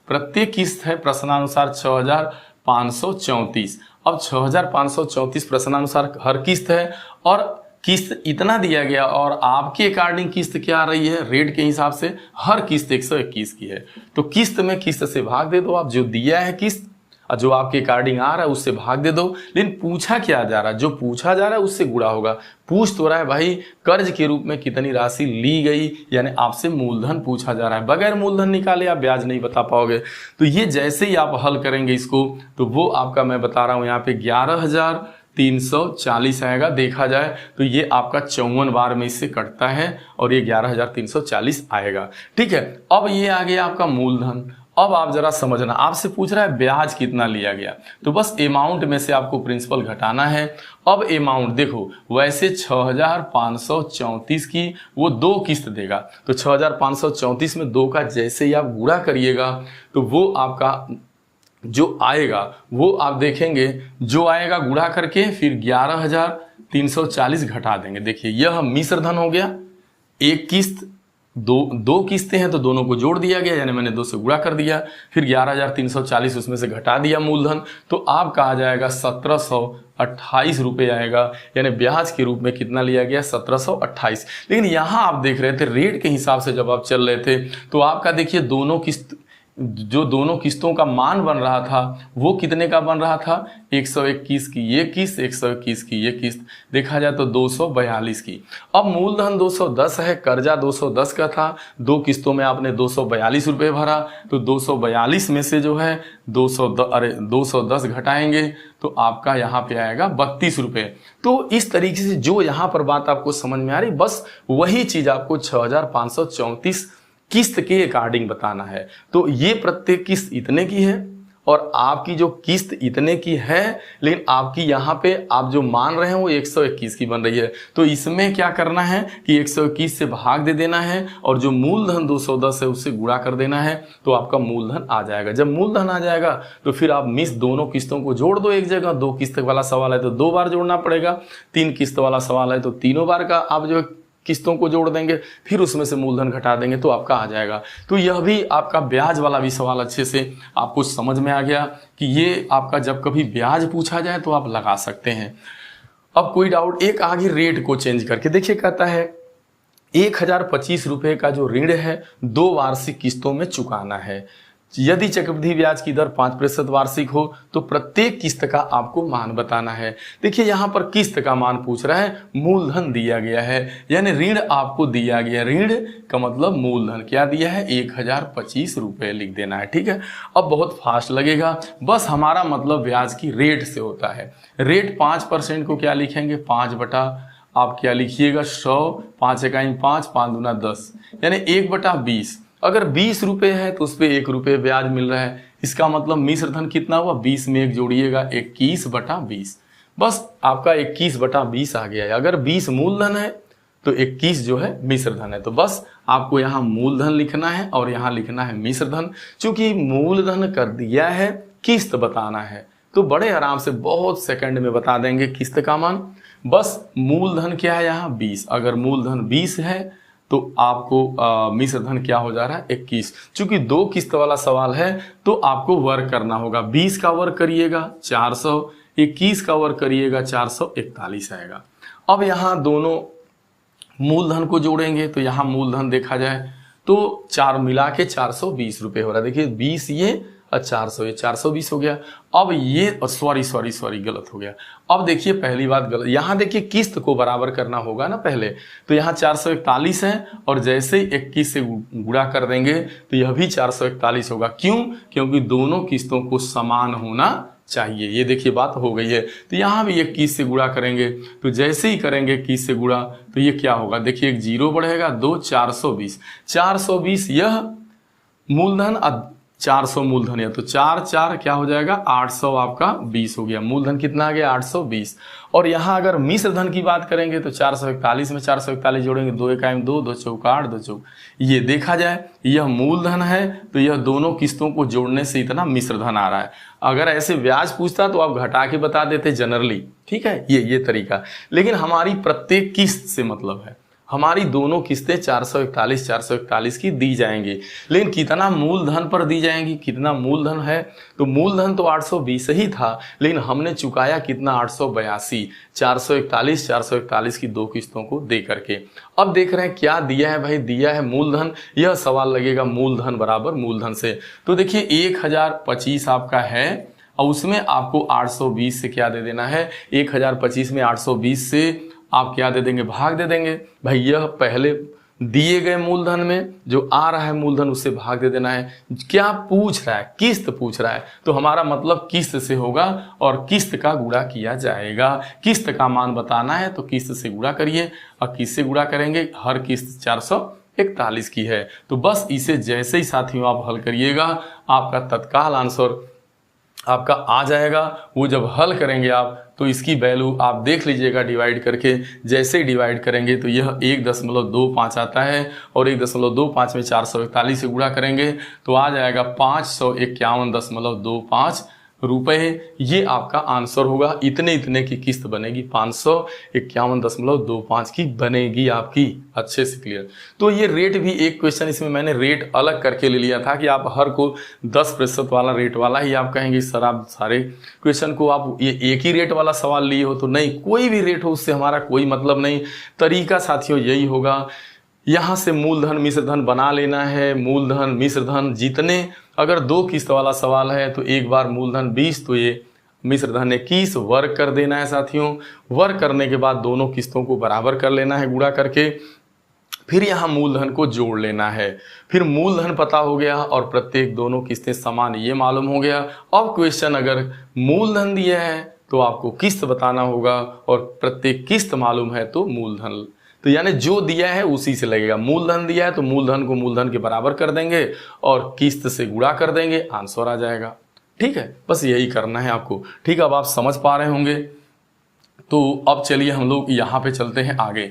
प्रत्येक किस्त है प्रश्नानुसार 6534। अब 6534 प्रश्नानुसार हर किस्त है और किस्त इतना दिया गया और आपके अकॉर्डिंग किस्त क्या आ रही है, रेट के हिसाब से हर किस्त 121 की है। तो किस्त में किस्त से भाग दे दो, आप जो दिया है किस्त और जो आपके अकॉर्डिंग आ रहा है उससे भाग दे दो। लेकिन पूछा क्या जा रहा है, जो पूछा जा रहा है उससे गुणा होगा। पूछ तो रहा है भाई कर्ज के रूप में कितनी राशि ली गई, यानी आपसे मूलधन पूछा जा रहा है। बगैर मूलधन निकाले आप ब्याज नहीं बता पाओगे। तो ये जैसे ही आप हल करेंगे इसको तो वो आपका मैं बता रहा हूँ यहाँ पे 11,340 आएगा। देखा जाए तो ये आपका 54 बार में इससे कटता है और ये 11,340 आएगा। ठीक है, अब ये आ गया आपका मूलधन। अब आप जरा समझना, आपसे पूछ रहा है ब्याज कितना लिया गया, तो बस अमाउंट में से आपको प्रिंसिपल घटाना है। अब अमाउंट देखो, वैसे 6534 की वो 2 किस्त देगा, तो 6534 में 2 का जैसे ही आप गुणा करिएगा तो वो आपका जो आएगा वो आप देखेंगे, जो आएगा गुणा करके फिर 11,340 घटा देंगे। देखिए यह मिश्र धन हो गया, 1 किस्त दो किस्तें हैं तो दोनों को जोड़ दिया गया, यानी मैंने 2 से गुणा कर दिया, फिर 11,340 उसमें से घटा दिया मूलधन, तो आपका आ जाएगा 1728 रुपये आएगा, यानी ब्याज के रूप में कितना लिया गया 1728। लेकिन यहाँ आप देख रहे थे रेट के हिसाब से जब आप चल रहे थे तो आपका देखिए दोनों किस्तों का मान बन रहा था वो कितने का बन रहा था, 121 की ये किस्त, 121 की ये किस्त, देखा जाए तो 242 की। अब मूलधन 210 है, कर्जा 210 का था, 2 किस्तों में आपने 242 रुपये भरा, तो 242 में से जो है 210 घटाएंगे तो आपका यहाँ पे आएगा 32 रुपये। तो इस तरीके से जो यहाँ पर बात आपको समझ में आ रही, बस वही चीज आपको 6534 किस्त के अकॉर्डिंग बताना है। तो ये प्रत्येक किस्त इतने की है और आपकी जो किस्त इतने की है, लेकिन आपकी यहाँ पे आप जो मान रहे हैं वो 121 की बन रही है, तो इसमें क्या करना है कि 121 से भाग दे देना है और जो मूलधन 210 है उससे गुणा कर देना है, तो आपका मूलधन आ जाएगा। जब मूलधन आ जाएगा तो फिर आप दोनों किस्तों को जोड़ दो एक जगह। 2 किस्त वाला सवाल है तो 2 बार जोड़ना पड़ेगा, 3 किस्त वाला सवाल है तो तीनों बार का आप जो किस्तों को जोड़ देंगे, फिर उसमें से मूलधन घटा देंगे तो आपका आ जाएगा। तो यह भी आपका ब्याज वाला भी सवाल अच्छे से आपको समझ में आ गया कि ये आपका जब कभी ब्याज पूछा जाए तो आप लगा सकते हैं। अब कोई डाउट, एक आगे रेट को चेंज करके देखिए, कहता है 1025 रुपये का जो ऋण है 2 वार्षिक किस्तों में चुकाना है। यदि चक्रवृद्धि ब्याज की दर 5% वार्षिक हो तो प्रत्येक किस्त का आपको मान बताना है। देखिए यहाँ पर किस्त का मान पूछ रहा है, मूलधन दिया गया है, यानी ऋण आपको दिया गया, ऋण का मतलब मूलधन क्या दिया है 1025 रुपये लिख देना है। ठीक है, अब बहुत फास्ट लगेगा, बस हमारा मतलब ब्याज की रेट से होता है। रेट 5% को क्या लिखेंगे, 5 बटा आप क्या लिखिएगा 100, 5 इकाई 5, 5 दूना 10, यानी 1/20। अगर 20 रुपये है तो उस पर 1 रुपये ब्याज मिल रहा है, इसका मतलब मिश्र धन कितना हुआ, 20 में 1 जोड़िएगा 21/20, बस आपका 21/20 आ गया है। अगर 20 मूलधन है तो 21 जो है मिश्र धन है, तो बस आपको यहाँ मूलधन लिखना है और यहाँ लिखना है मिश्र धन। चूंकि मूलधन कर दिया है, किस्त बताना है, तो बड़े आराम से बहुत सेकंड में बता देंगे किस्त का मान। बस मूलधन क्या है यहाँ 20, अगर मूलधन 20 है तो आपको मिश्र धन क्या हो जा रहा है 21। चूंकि 2 किस्त वाला सवाल है तो आपको वर्ग करना होगा, 20 का वर्ग करिएगा 400, 21 का वर्ग करिएगा 441 आएगा। अब यहाँ दोनों मूलधन को जोड़ेंगे तो यहाँ मूलधन देखा जाए तो 4 मिला के 420 रुपये हो रहा है। देखिए 20 ये और 400 ये 420 हो गया। अब ये सॉरी गलत हो गया। अब देखिए पहली बात गलत, यहाँ देखिए किस्त को बराबर करना होगा ना पहले, तो यहाँ 441 है और जैसे ही 21 से गुणा कर देंगे तो यह भी 441 होगा। क्यों? क्योंकि दोनों किस्तों को समान होना चाहिए। ये देखिए बात हो गई है। तो यहाँ भी 21 से गुणा करेंगे, तो जैसे ही करेंगे 21 से गुणा तो ये क्या होगा, देखिए 1 0 बढ़ेगा, 2 420 यह मूलधन 400 मूलधन है तो 4 क्या हो जाएगा 800 आपका 20 हो गया। मूलधन कितना आ गया 820। और यहाँ अगर मिश्र धन की बात करेंगे तो 441 में 441 जोड़ेंगे, 2 इकाई 2, 2 चौका 8, 2 चौक। ये देखा जाए यह मूलधन है तो यह दोनों किस्तों को जोड़ने से इतना मिश्र धन आ रहा है। अगर ऐसे ब्याज पूछता तो आप घटा के बता देते जनरली, ठीक है, ये तरीका। लेकिन हमारी प्रत्येक किस्त से मतलब है, हमारी दोनों किस्तें 441 की दी जाएंगी, लेकिन कितना मूलधन पर दी जाएंगी, कितना मूलधन है, तो मूलधन तो 820 ही था, लेकिन हमने चुकाया कितना 882, 441 की 2 किस्तों को दे करके। अब देख रहे हैं क्या दिया है भाई, दिया है मूलधन। यह सवाल लगेगा मूलधन बराबर मूलधन से, तो देखिए 1025 आपका है और उसमें आपको 820 से क्या दे देना है, 1025 में 820 से आप क्या दे देंगे, भाग दे देंगे। भाई यह पहले दिए गए मूलधन में जो आ रहा है मूलधन उससे भाग दे देना है। क्या पूछ रहा है, किस्त पूछ रहा है, तो हमारा मतलब किस्त से होगा और किस्त का गुणा किया जाएगा। किस्त का मान बताना है तो किस्त से गुणा करिए, और किससे गुणा करेंगे, हर किस्त 441 की है। तो बस इसे जैसे ही साथियों आप हल करिएगा आपका तत्काल आंसर आपका आ जाएगा। वो जब हल करेंगे आप तो इसकी वैल्यू आप देख लीजिएगा डिवाइड करके, जैसे ही डिवाइड करेंगे तो यह 1.25 आता है और 1.25 में 441 से गुणा करेंगे तो आ जाएगा 551.25 रुपए, ये आपका आंसर होगा। इतने इतने की किस्त बनेगी, 551.25 की बनेगी आपकी। अच्छे से क्लियर। तो ये रेट भी एक क्वेश्चन इसमें मैंने रेट अलग करके ले लिया था कि आप हर को 10% वाला रेट वाला ही आप कहेंगे सर आप सारे क्वेश्चन को आप ये एक ही रेट वाला सवाल लिए हो, तो नहीं, कोई भी रेट हो उससे हमारा कोई मतलब नहीं। तरीका साथियों यही होगा, यहाँ से मूलधन मिश्रधन बना लेना है। मूलधन मिश्रधन जितने, अगर 2 किस्त वाला सवाल है तो एक बार मूलधन 20 तो ये मिश्रधन 21 वर्ग कर देना है साथियों। वर्ग करने के बाद दोनों किस्तों को बराबर कर लेना है गुणा करके, फिर यहाँ मूलधन को जोड़ लेना है। फिर मूलधन पता हो गया और प्रत्येक दोनों किस्तें समान ये मालूम हो गया। अब क्वेश्चन अगर मूलधन दिया है तो आपको किस्त बताना होगा और प्रत्येक किस्त मालूम है तो मूलधन, तो यानी जो दिया है उसी से लगेगा। मूलधन दिया है तो मूलधन को मूलधन के बराबर कर देंगे और किस्त से गुणा कर देंगे, आंसर आ जाएगा। ठीक है, बस यही करना है आपको। ठीक है, अब आप समझ पा रहे होंगे। तो अब चलिए हम लोग यहाँ पे चलते हैं आगे।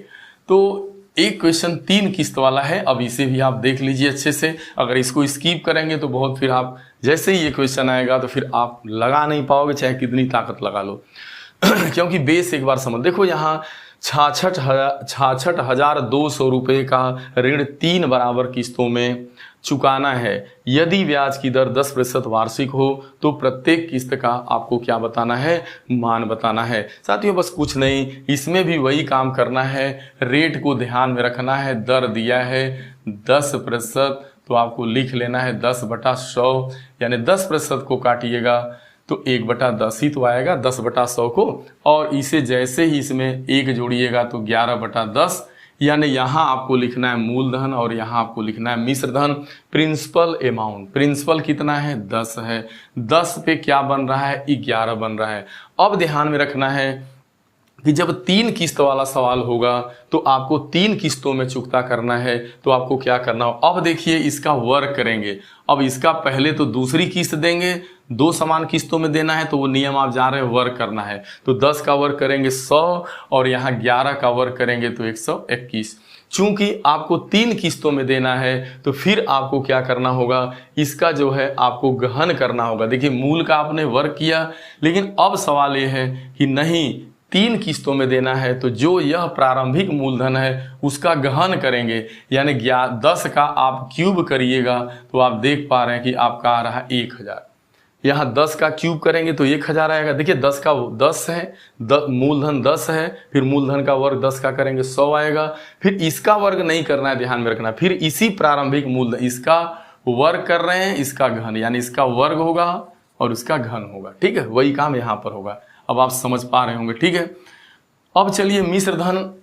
तो एक क्वेश्चन 3 किस्त वाला है, अब इसे भी आप देख लीजिए अच्छे से। अगर इसको स्किप करेंगे तो बहुत, फिर आप जैसे ही ये क्वेश्चन आएगा तो फिर आप लगा नहीं पाओगे चाहे कितनी ताकत लगा लो क्योंकि बेस एक बार समझ। देखो यहाँ 66,200 रुपये का ऋण 3 बराबर किस्तों में चुकाना है। यदि ब्याज की दर 10% वार्षिक हो तो प्रत्येक किस्त का आपको क्या बताना है, मान बताना है। साथियों बस कुछ नहीं, इसमें भी वही काम करना है। रेट को ध्यान में रखना है। दर दिया है 10%, तो आपको लिख लेना है 10/100, यानी 10% को काटिएगा तो 1/10 ही तो आएगा 10/100 को, और इसे जैसे ही इसमें 1 जोड़िएगा तो 11/10, यानी यहाँ आपको लिखना है मूलधन और यहाँ आपको लिखना है मिश्रधन। प्रिंसिपल अमाउंट, प्रिंसिपल कितना है 10 है, 10 पे क्या बन रहा है 11 बन रहा है। अब ध्यान में रखना है कि जब 3 किस्त वाला सवाल होगा तो आपको 3 किस्तों में चुकता करना है, तो आपको क्या करना हो। अब देखिए इसका वर्ग करेंगे। अब इसका पहले तो दूसरी किस्त देंगे, 2 समान किस्तों में देना है तो वो नियम आप जा रहे हैं, वर्ग करना है। तो 10 का वर्ग करेंगे 100 और यहाँ 11 का वर्ग करेंगे तो 121। चूंकि आपको 3 किस्तों में देना है तो फिर आपको क्या करना होगा, इसका जो है आपको गहन करना होगा। देखिए मूल का आपने वर्ग किया, लेकिन अब सवाल ये है कि नहीं 3 किस्तों में देना है तो जो यह प्रारंभिक मूलधन है उसका गहन करेंगे, यानी 10 का आप क्यूब करिएगा तो आप देख पा रहे हैं कि आपका आ रहा है 1000। यहाँ 10 का क्यूब करेंगे तो 1000 आएगा। देखिए 10 का 10 है, मूलधन 10 है, फिर मूलधन का वर्ग 10 का करेंगे 100 आएगा। फिर इसका वर्ग नहीं करना है, ध्यान में रखना। फिर इसी प्रारंभिक मूलधन इसका वर्ग कर रहे हैं, इसका घन, यानी इसका वर्ग होगा और इसका घन होगा। ठीक है, वही काम यहाँ पर होगा। अब आप समझ पा रहे होंगे। ठीक है, अब चलिए मिश्रधन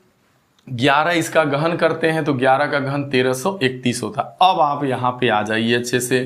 11 इसका गहन करते हैं तो 11 का घन 1331 होता। अब आप यहाँ पे आ जाइए अच्छे से।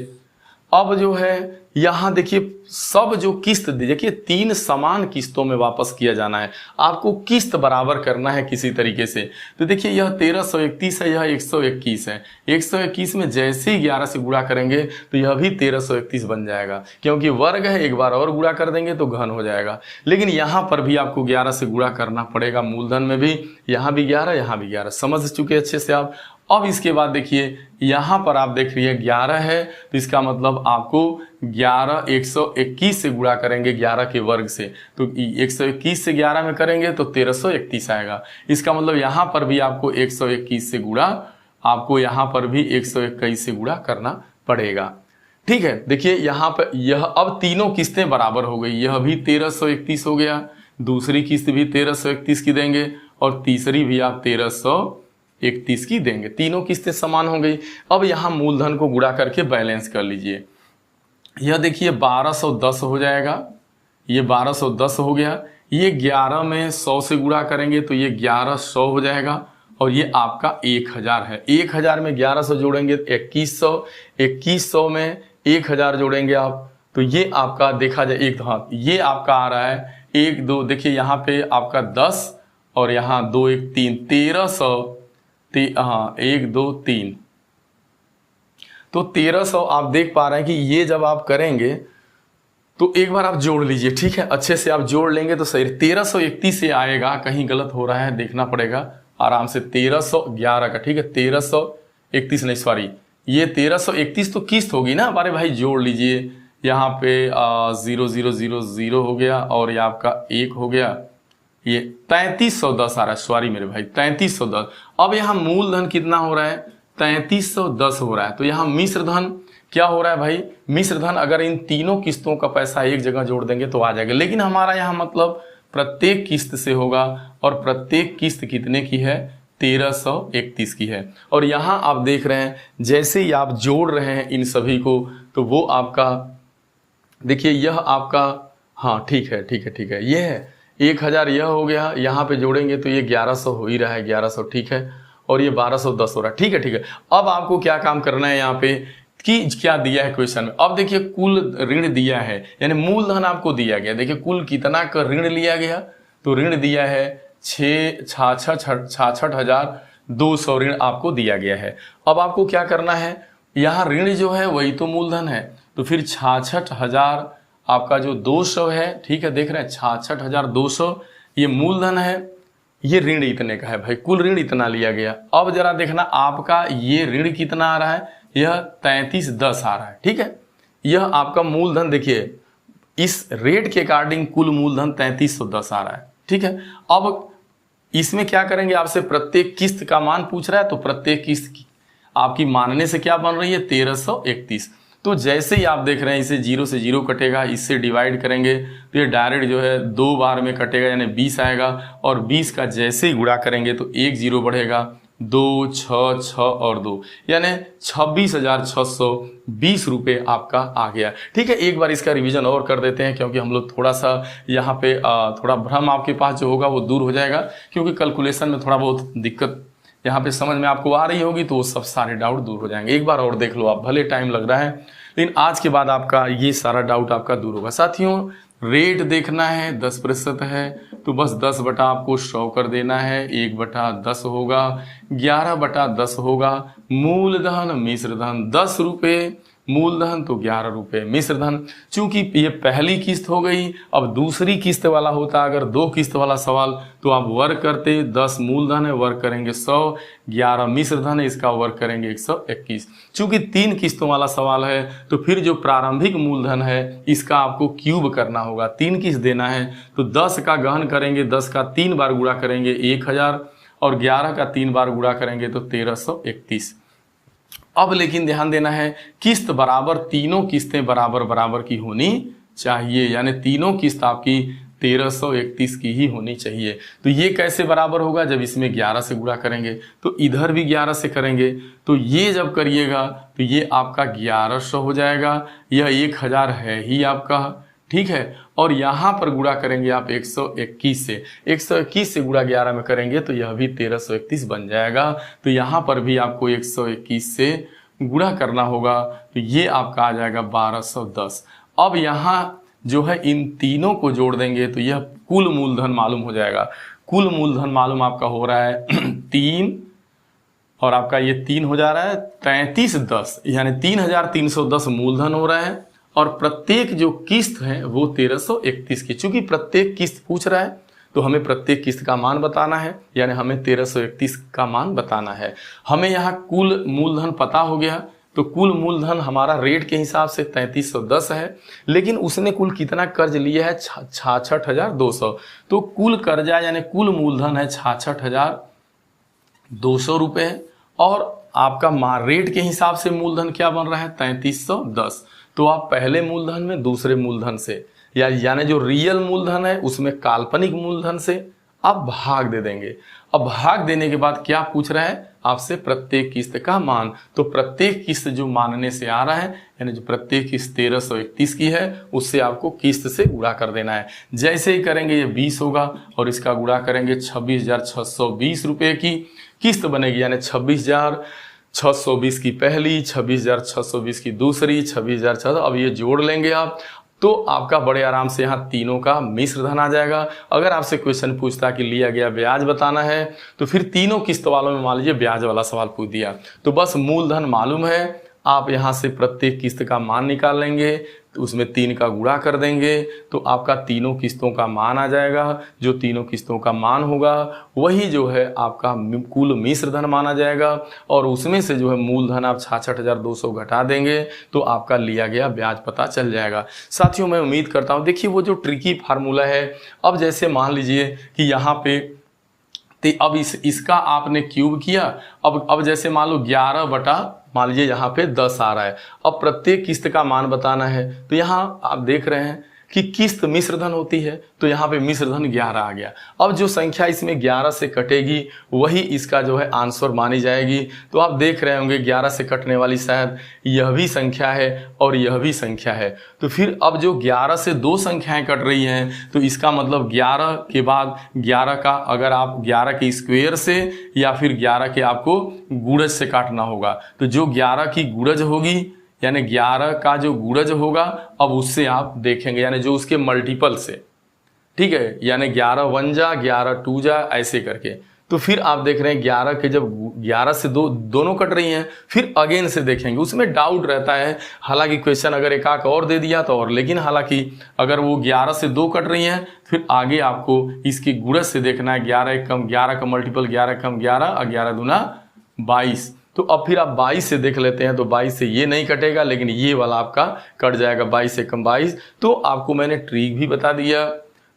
अब जो है यहाँ देखिए सब जो किस्त देखिए 3 समान किस्तों में वापस किया जाना है। आपको किस्त बराबर करना है किसी तरीके से। तो देखिए यह 1331 है, यह 121 है। 121 में जैसे ही 11 से गुणा करेंगे तो यह भी 1331 बन जाएगा, क्योंकि वर्ग है, एक बार और गुणा कर देंगे तो घन हो जाएगा। लेकिन यहाँ पर भी आपको 11 से गुणा करना पड़ेगा, मूलधन में भी, यहाँ भी 11 यहाँ भी 11। समझ चुके अच्छे से आप। अब इसके बाद देखिए यहाँ पर आप देख रही है 11 है, तो इसका मतलब आपको 11 121 से गुणा करेंगे 11 के वर्ग से, तो 121 से 11 में करेंगे तो 1331 आएगा। इसका मतलब यहाँ पर भी आपको 121 से गुणा, आपको यहाँ पर भी 121 से गुणा करना पड़ेगा। ठीक है, देखिए यहाँ पर यह अब तीनों किस्तें बराबर हो गई। यह भी 1331 हो गया, दूसरी किस्त भी 1331 की देंगे और तीसरी भी आप 1331 की देंगे। तीनों किस्तें समान हो गई। अब यहाँ मूलधन को गुणा करके बैलेंस कर लीजिए। यह देखिए 1210 हो जाएगा, ये 1210 हो गया। ये 11 में 100 से गुणा करेंगे तो ये 1100 हो जाएगा और ये आपका 1000 है। 1000 में 1100 जोड़ेंगे 2100, 2100 में 1000 जोड़ेंगे आप तो ये आपका देखा जाए एक, हाँ ये आपका आ रहा है 1 2, देखिए यहाँ पे आपका 10 और यहाँ 2 1 3, 1300, हाँ 1 2 3, तो 1300 आप देख पा रहे हैं कि ये जब आप करेंगे तो एक बार आप जोड़ लीजिए। ठीक है, अच्छे से आप जोड़ लेंगे तो सही। 1331 से आएगा, कहीं गलत हो रहा है देखना पड़ेगा आराम से। 1311 का, ठीक है 1331 नहीं सॉरी, ये 1331 तो किस्त होगी ना हमारे भाई, जोड़ लीजिए। यहाँ पे 0000 हो गया और ये आपका 1 हो गया, ये 3310 आ रहा है, सॉरी मेरे भाई 3310। अब यहाँ मूलधन कितना हो रहा है, 3310 हो रहा है। तो यहाँ मिश्र धन क्या हो रहा है भाई, मिश्र धन अगर इन तीनों किस्तों का पैसा एक जगह जोड़ देंगे तो आ जाएगा, लेकिन हमारा यहाँ मतलब प्रत्येक किस्त से होगा और प्रत्येक किस्त कितने की है, 1331 की है। और यहाँ आप देख रहे हैं जैसे ही आप जोड़ रहे हैं इन सभी को तो वो आपका देखिए यह आपका, हाँ ठीक है, ये है 1000, यह हो गया, यहाँ पे जोड़ेंगे तो ये 1100 हो ही रहा है, 1100 ठीक है, और ये 1210 हो रहा है, ठीक है। अब आपको क्या काम करना है यहाँ पे कि क्या दिया है क्वेश्चन में। अब देखिए कुल ऋण दिया है, यानी मूलधन आपको दिया गया, देखिए कुल कितना का ऋण लिया गया, तो ऋण दिया है 66,200 ऋण आपको दिया गया है। अब आपको क्या करना है, यहाँ ऋण जो है वही तो मूलधन है, तो फिर 66,000 आपका जो 200 है, ठीक है, देख रहे हैं 66,200 ये मूलधन है, ये ऋण इतने का है भाई, कुल ऋण इतना लिया गया। अब जरा देखना आपका ये ऋण कितना आ रहा है, यह 3310 आ रहा है, ठीक है, यह आपका मूलधन देखिए इस रेट के अकॉर्डिंग कुल मूलधन 3310 आ रहा है, ठीक है। अब इसमें क्या करेंगे, आपसे प्रत्येक किस्त का मान पूछ रहा है, तो प्रत्येक किस्त की आपकी मानने से क्या बन रही है, 1331। तो जैसे ही आप देख रहे हैं इसे 0 से 0 कटेगा, इससे डिवाइड करेंगे तो ये डायरेक्ट जो है 2 बार में कटेगा, यानी 20 आएगा, और 20 का जैसे ही गुणा करेंगे तो 1 0 बढ़ेगा, 2 6 6 और 2 यानी 26,620 रुपये आपका आ गया, ठीक है। एक बार इसका रिवीजन और कर देते हैं क्योंकि हम लोग थोड़ा सा यहाँ पे थोड़ा भ्रम आपके पास जो होगा वो दूर हो जाएगा, क्योंकि कैलकुलेशन में थोड़ा बहुत दिक्कत यहाँ पे समझ में आपको आ रही होगी, तो वो सब सारे डाउट दूर हो जाएंगे। एक बार और देख लो आप, भले टाइम लग रहा है लेकिन आज के बाद आपका ये सारा डाउट आपका दूर होगा। साथियों रेट देखना है 10% है, तो बस 10 बटा आपको 100 कर देना है, 1 बटा 10 होगा, 11 बटा 10 होगा। मूलधन मिश्र धन 10 रुपये, मूलधन तो 11 रुपये मिश्र धन। चूंकि ये पहली किस्त हो गई, अब दूसरी किस्त वाला होता अगर 2 किस्त वाला सवाल तो आप वर्ग करते, 10 मूलधन है वर्ग करेंगे 100, 11 मिश्र धन है इसका वर्ग करेंगे 121। चूंकि 3 किस्तों वाला सवाल है तो फिर जो प्रारंभिक मूलधन है इसका आपको क्यूब करना होगा, 3 किस्त देना है तो 10 का गहन करेंगे, 10 का 3 बार गुणा करेंगे 1000 और 11 का 3 बार गुणा करेंगे तो 1331। अब लेकिन ध्यान देना है किस्त बराबर, तीनों किस्तें बराबर बराबर की होनी चाहिए, यानी तीनों किस्त आपकी 1331 की ही होनी चाहिए। तो ये कैसे बराबर होगा, जब इसमें 11 से गुणा करेंगे तो इधर भी 11 से करेंगे, तो ये जब करिएगा तो ये आपका 1100 हो जाएगा, यह 1000 है ही आपका, ठीक है। और यहाँ पर गुणा करेंगे आप 121 से, 121 से गुणा 11 में करेंगे तो यह भी 1331 बन जाएगा। तो यहाँ पर भी आपको 121 से गुणा करना होगा, तो ये आपका आ जाएगा 1210। अब यहाँ जो है इन तीनों को जोड़ देंगे तो यह कुल मूलधन मालूम हो जाएगा। कुल मूलधन मालूम आपका हो रहा है 3 और आपका ये 3 हो जा रहा है 3310, यानी 3310 मूलधन हो रहा है और प्रत्येक जो किस्त है वो 1331 की। चूंकि प्रत्येक किस्त पूछ रहा है तो हमें प्रत्येक किस्त का मान बताना है, यानी हमें 1331 का मान बताना है। हमें यहाँ कुल मूलधन पता हो गया, तो कुल मूलधन हमारा रेट के हिसाब से 3310 है, लेकिन उसने कुल कितना कर्ज लिया है 66,200। तो कुल कर्जा यानी कुल मूलधन है 66,200 रुपये और आपका रेट के हिसाब से मूलधन क्या बन रहा है 3310। तो आप पहले मूलधन में दूसरे मूलधन से यानी जो रियल मूलधन है उसमें काल्पनिक मूलधन से आप भाग दे देंगे। अब भाग देने के बाद क्या पूछ रहा है आपसे, प्रत्येक किस्त का मान। तो प्रत्येक किस्त जो मानने से आ रहा है, यानी जो प्रत्येक किस्त 1331 की है उससे आपको किस्त से गुणा कर देना है। जैसे ही करेंगे ये 20 होगा और इसका गुणा करेंगे 26,620 रुपये की किस्त बनेगी, यानी 26,620 की पहली, 26,620 की दूसरी, 26,600। अब ये जोड़ लेंगे आप तो आपका बड़े आराम से यहाँ तीनों का मिश्र धन आ जाएगा। अगर आपसे क्वेश्चन पूछता कि लिया गया ब्याज बताना है तो फिर तीनों किस्त वालों में मान लीजिए ब्याज वाला सवाल पूछ दिया, तो बस मूलधन मालूम है, आप यहाँ से प्रत्येक किस्त का मान निकाल लेंगे, तो उसमें 3 का गुणा कर देंगे तो आपका तीनों किस्तों का मान आ जाएगा। जो तीनों किस्तों का मान होगा वही जो है आपका कुल मिश्र धन माना जाएगा, और उसमें से जो है मूलधन आप 66,200 घटा देंगे तो आपका लिया गया ब्याज पता चल जाएगा। साथियों मैं उम्मीद करता हूँ, देखिए वो जो ट्रिकी फार्मूला है, अब जैसे मान लीजिए कि यहाँ पे अब इसका आपने क्यूब किया, अब जैसे मान लो 11 बटा मान लीजिए यहाँ पे 10 आ रहा है। अब प्रत्येक किस्त का मान बताना है, तो यहाँ आप देख रहे हैं कि किस्त मिश्र धन होती है, तो यहाँ पे मिश्र धन 11 आ गया। अब जो संख्या इसमें 11 से कटेगी वही इसका जो है आंसर मानी जाएगी। तो आप देख रहे होंगे 11 से कटने वाली शायद यह भी संख्या है और यह भी संख्या है। तो फिर अब जो 11 से 2 संख्याएं कट रही हैं, तो इसका मतलब 11 के बाद 11 का अगर आप 11 के स्क्वायर से या फिर 11 के आपको गुणज से काटना होगा, तो जो 11 की गुणज होगी यानी 11 का जो गुणज होगा अब उससे आप देखेंगे, यानी जो उसके मल्टीपल से, ठीक है, यानी 11 1 जा 11 2 जा ऐसे करके। तो फिर आप देख रहे हैं 11 के जब 11 से दोनों कट रही हैं, फिर अगेन से देखेंगे, उसमें डाउट रहता है। हालांकि क्वेश्चन अगर एक आक और दे दिया तो और, लेकिन हालांकि अगर वो 11 से 2 कट रही हैं फिर आगे आपको इसकी गुणज से देखना है। 11 एक कम 11 का मल्टीपल 11 कम 11 और 11 दूना 22। तो अब फिर आप 22 से देख लेते हैं, तो 22 से ये नहीं कटेगा लेकिन ये वाला आपका कट जाएगा, 22 से कम 22। तो आपको मैंने ट्रिक भी बता दिया।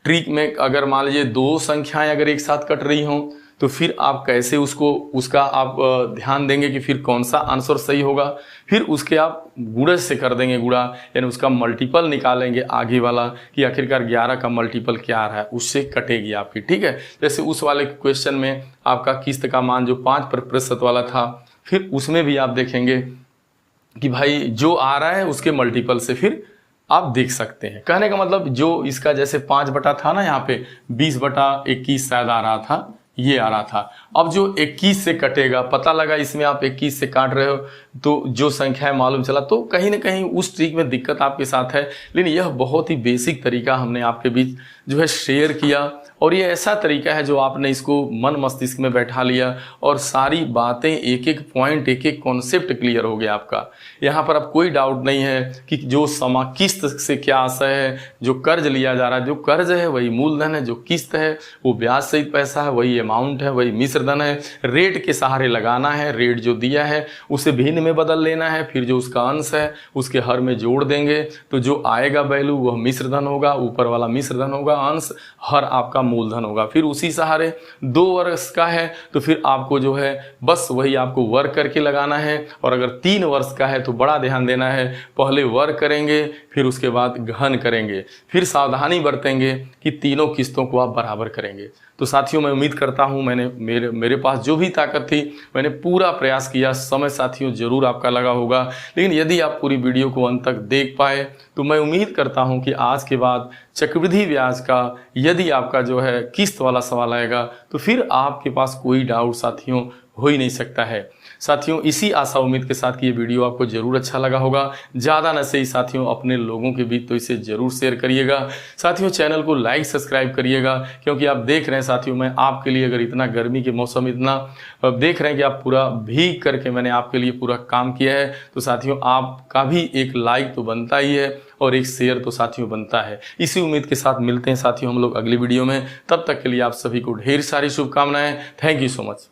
ट्रिक में अगर मान लीजिए 2 संख्याएं अगर एक साथ कट रही हों तो फिर आप कैसे उसका आप ध्यान देंगे कि फिर कौन सा आंसर सही होगा। फिर उसके आप गुणज से कर देंगे गुणा, यानी उसका मल्टीपल निकालेंगे आगे वाला कि आखिरकार 11 का मल्टीपल क्या आ रहा है, उससे कटेगी आपकी, ठीक है। जैसे उस वाले क्वेश्चन में आपका किस्त का मान जो 5% वाला था, फिर उसमें भी आप देखेंगे कि भाई जो आ रहा है उसके मल्टीपल से फिर आप देख सकते हैं। कहने का मतलब जो इसका जैसे 5 बटा था ना, यहाँ पे 20 बटा 21 शायद आ रहा था, ये आ रहा था। अब जो 21 से कटेगा, पता लगा इसमें आप 21 से काट रहे हो तो जो संख्या है मालूम चला, तो कहीं ना कहीं उस ट्रिक में दिक्कत आपके साथ है। लेकिन यह बहुत ही बेसिक तरीका हमने आपके बीच जो है शेयर किया, और ये ऐसा तरीका है जो आपने इसको मन मस्तिष्क में बैठा लिया और सारी बातें एक एक पॉइंट एक एक कॉन्सेप्ट क्लियर हो गया आपका। यहाँ पर अब कोई डाउट नहीं है कि जो किस्त से क्या आशय है, जो कर्ज लिया जा रहा है, जो कर्ज है वही मूलधन है, जो किस्त है वो ब्याज सहित पैसा है, वही अमाउंट है, वही मिश्र धन है। रेट के सहारे लगाना है, रेट जो दिया है उसे भिन्न में बदल लेना है, फिर जो उसका अंश है उसके हर में जोड़ देंगे तो जो आएगा वैल्यू वह मिश्र धन होगा, ऊपर वाला मिश्र धन होगा, अंश हर आपका मूलधन होगा। फिर उसी सहारे 2 वर्ष का है तो फिर आपको जो है बस वही आपको वर्क करके लगाना है, और अगर 3 वर्ष का है तो बड़ा ध्यान देना है, पहले वर्क करेंगे फिर उसके बाद गहन करेंगे, फिर सावधानी बरतेंगे कि तीनों किस्तों को आप बराबर करेंगे। तो साथियों मैं उम्मीद करता हूं मेरे पास जो भी ताकत थी मैंने पूरा प्रयास किया। समय साथियों जरूर आपका लगा होगा, लेकिन यदि आप पूरी वीडियो को अंत तक देख पाए तो मैं उम्मीद करता हूं कि आज के बाद चक्रवृद्धि ब्याज का यदि आपका जो है किस्त वाला सवाल आएगा तो फिर आपके पास कोई डाउट साथियों हो ही नहीं सकता है। साथियों इसी आशा उम्मीद के साथ कि ये वीडियो आपको जरूर अच्छा लगा होगा। ज़्यादा न सही साथियों अपने लोगों के बीच तो इसे जरूर शेयर करिएगा। साथियों चैनल को लाइक सब्सक्राइब करिएगा, क्योंकि आप देख रहे हैं साथियों मैं आपके लिए अगर इतना गर्मी के मौसम इतना देख रहे हैं कि आप पूरा भीग करके मैंने आपके लिए पूरा काम किया है, तो साथियों आपका भी एक लाइक तो बनता ही है और एक शेयर तो साथियों बनता है। इसी उम्मीद के साथ मिलते हैं साथियों हम लोग अगली वीडियो में। तब तक के लिए आप सभी को ढेर सारी शुभकामनाएं। Thank you so much.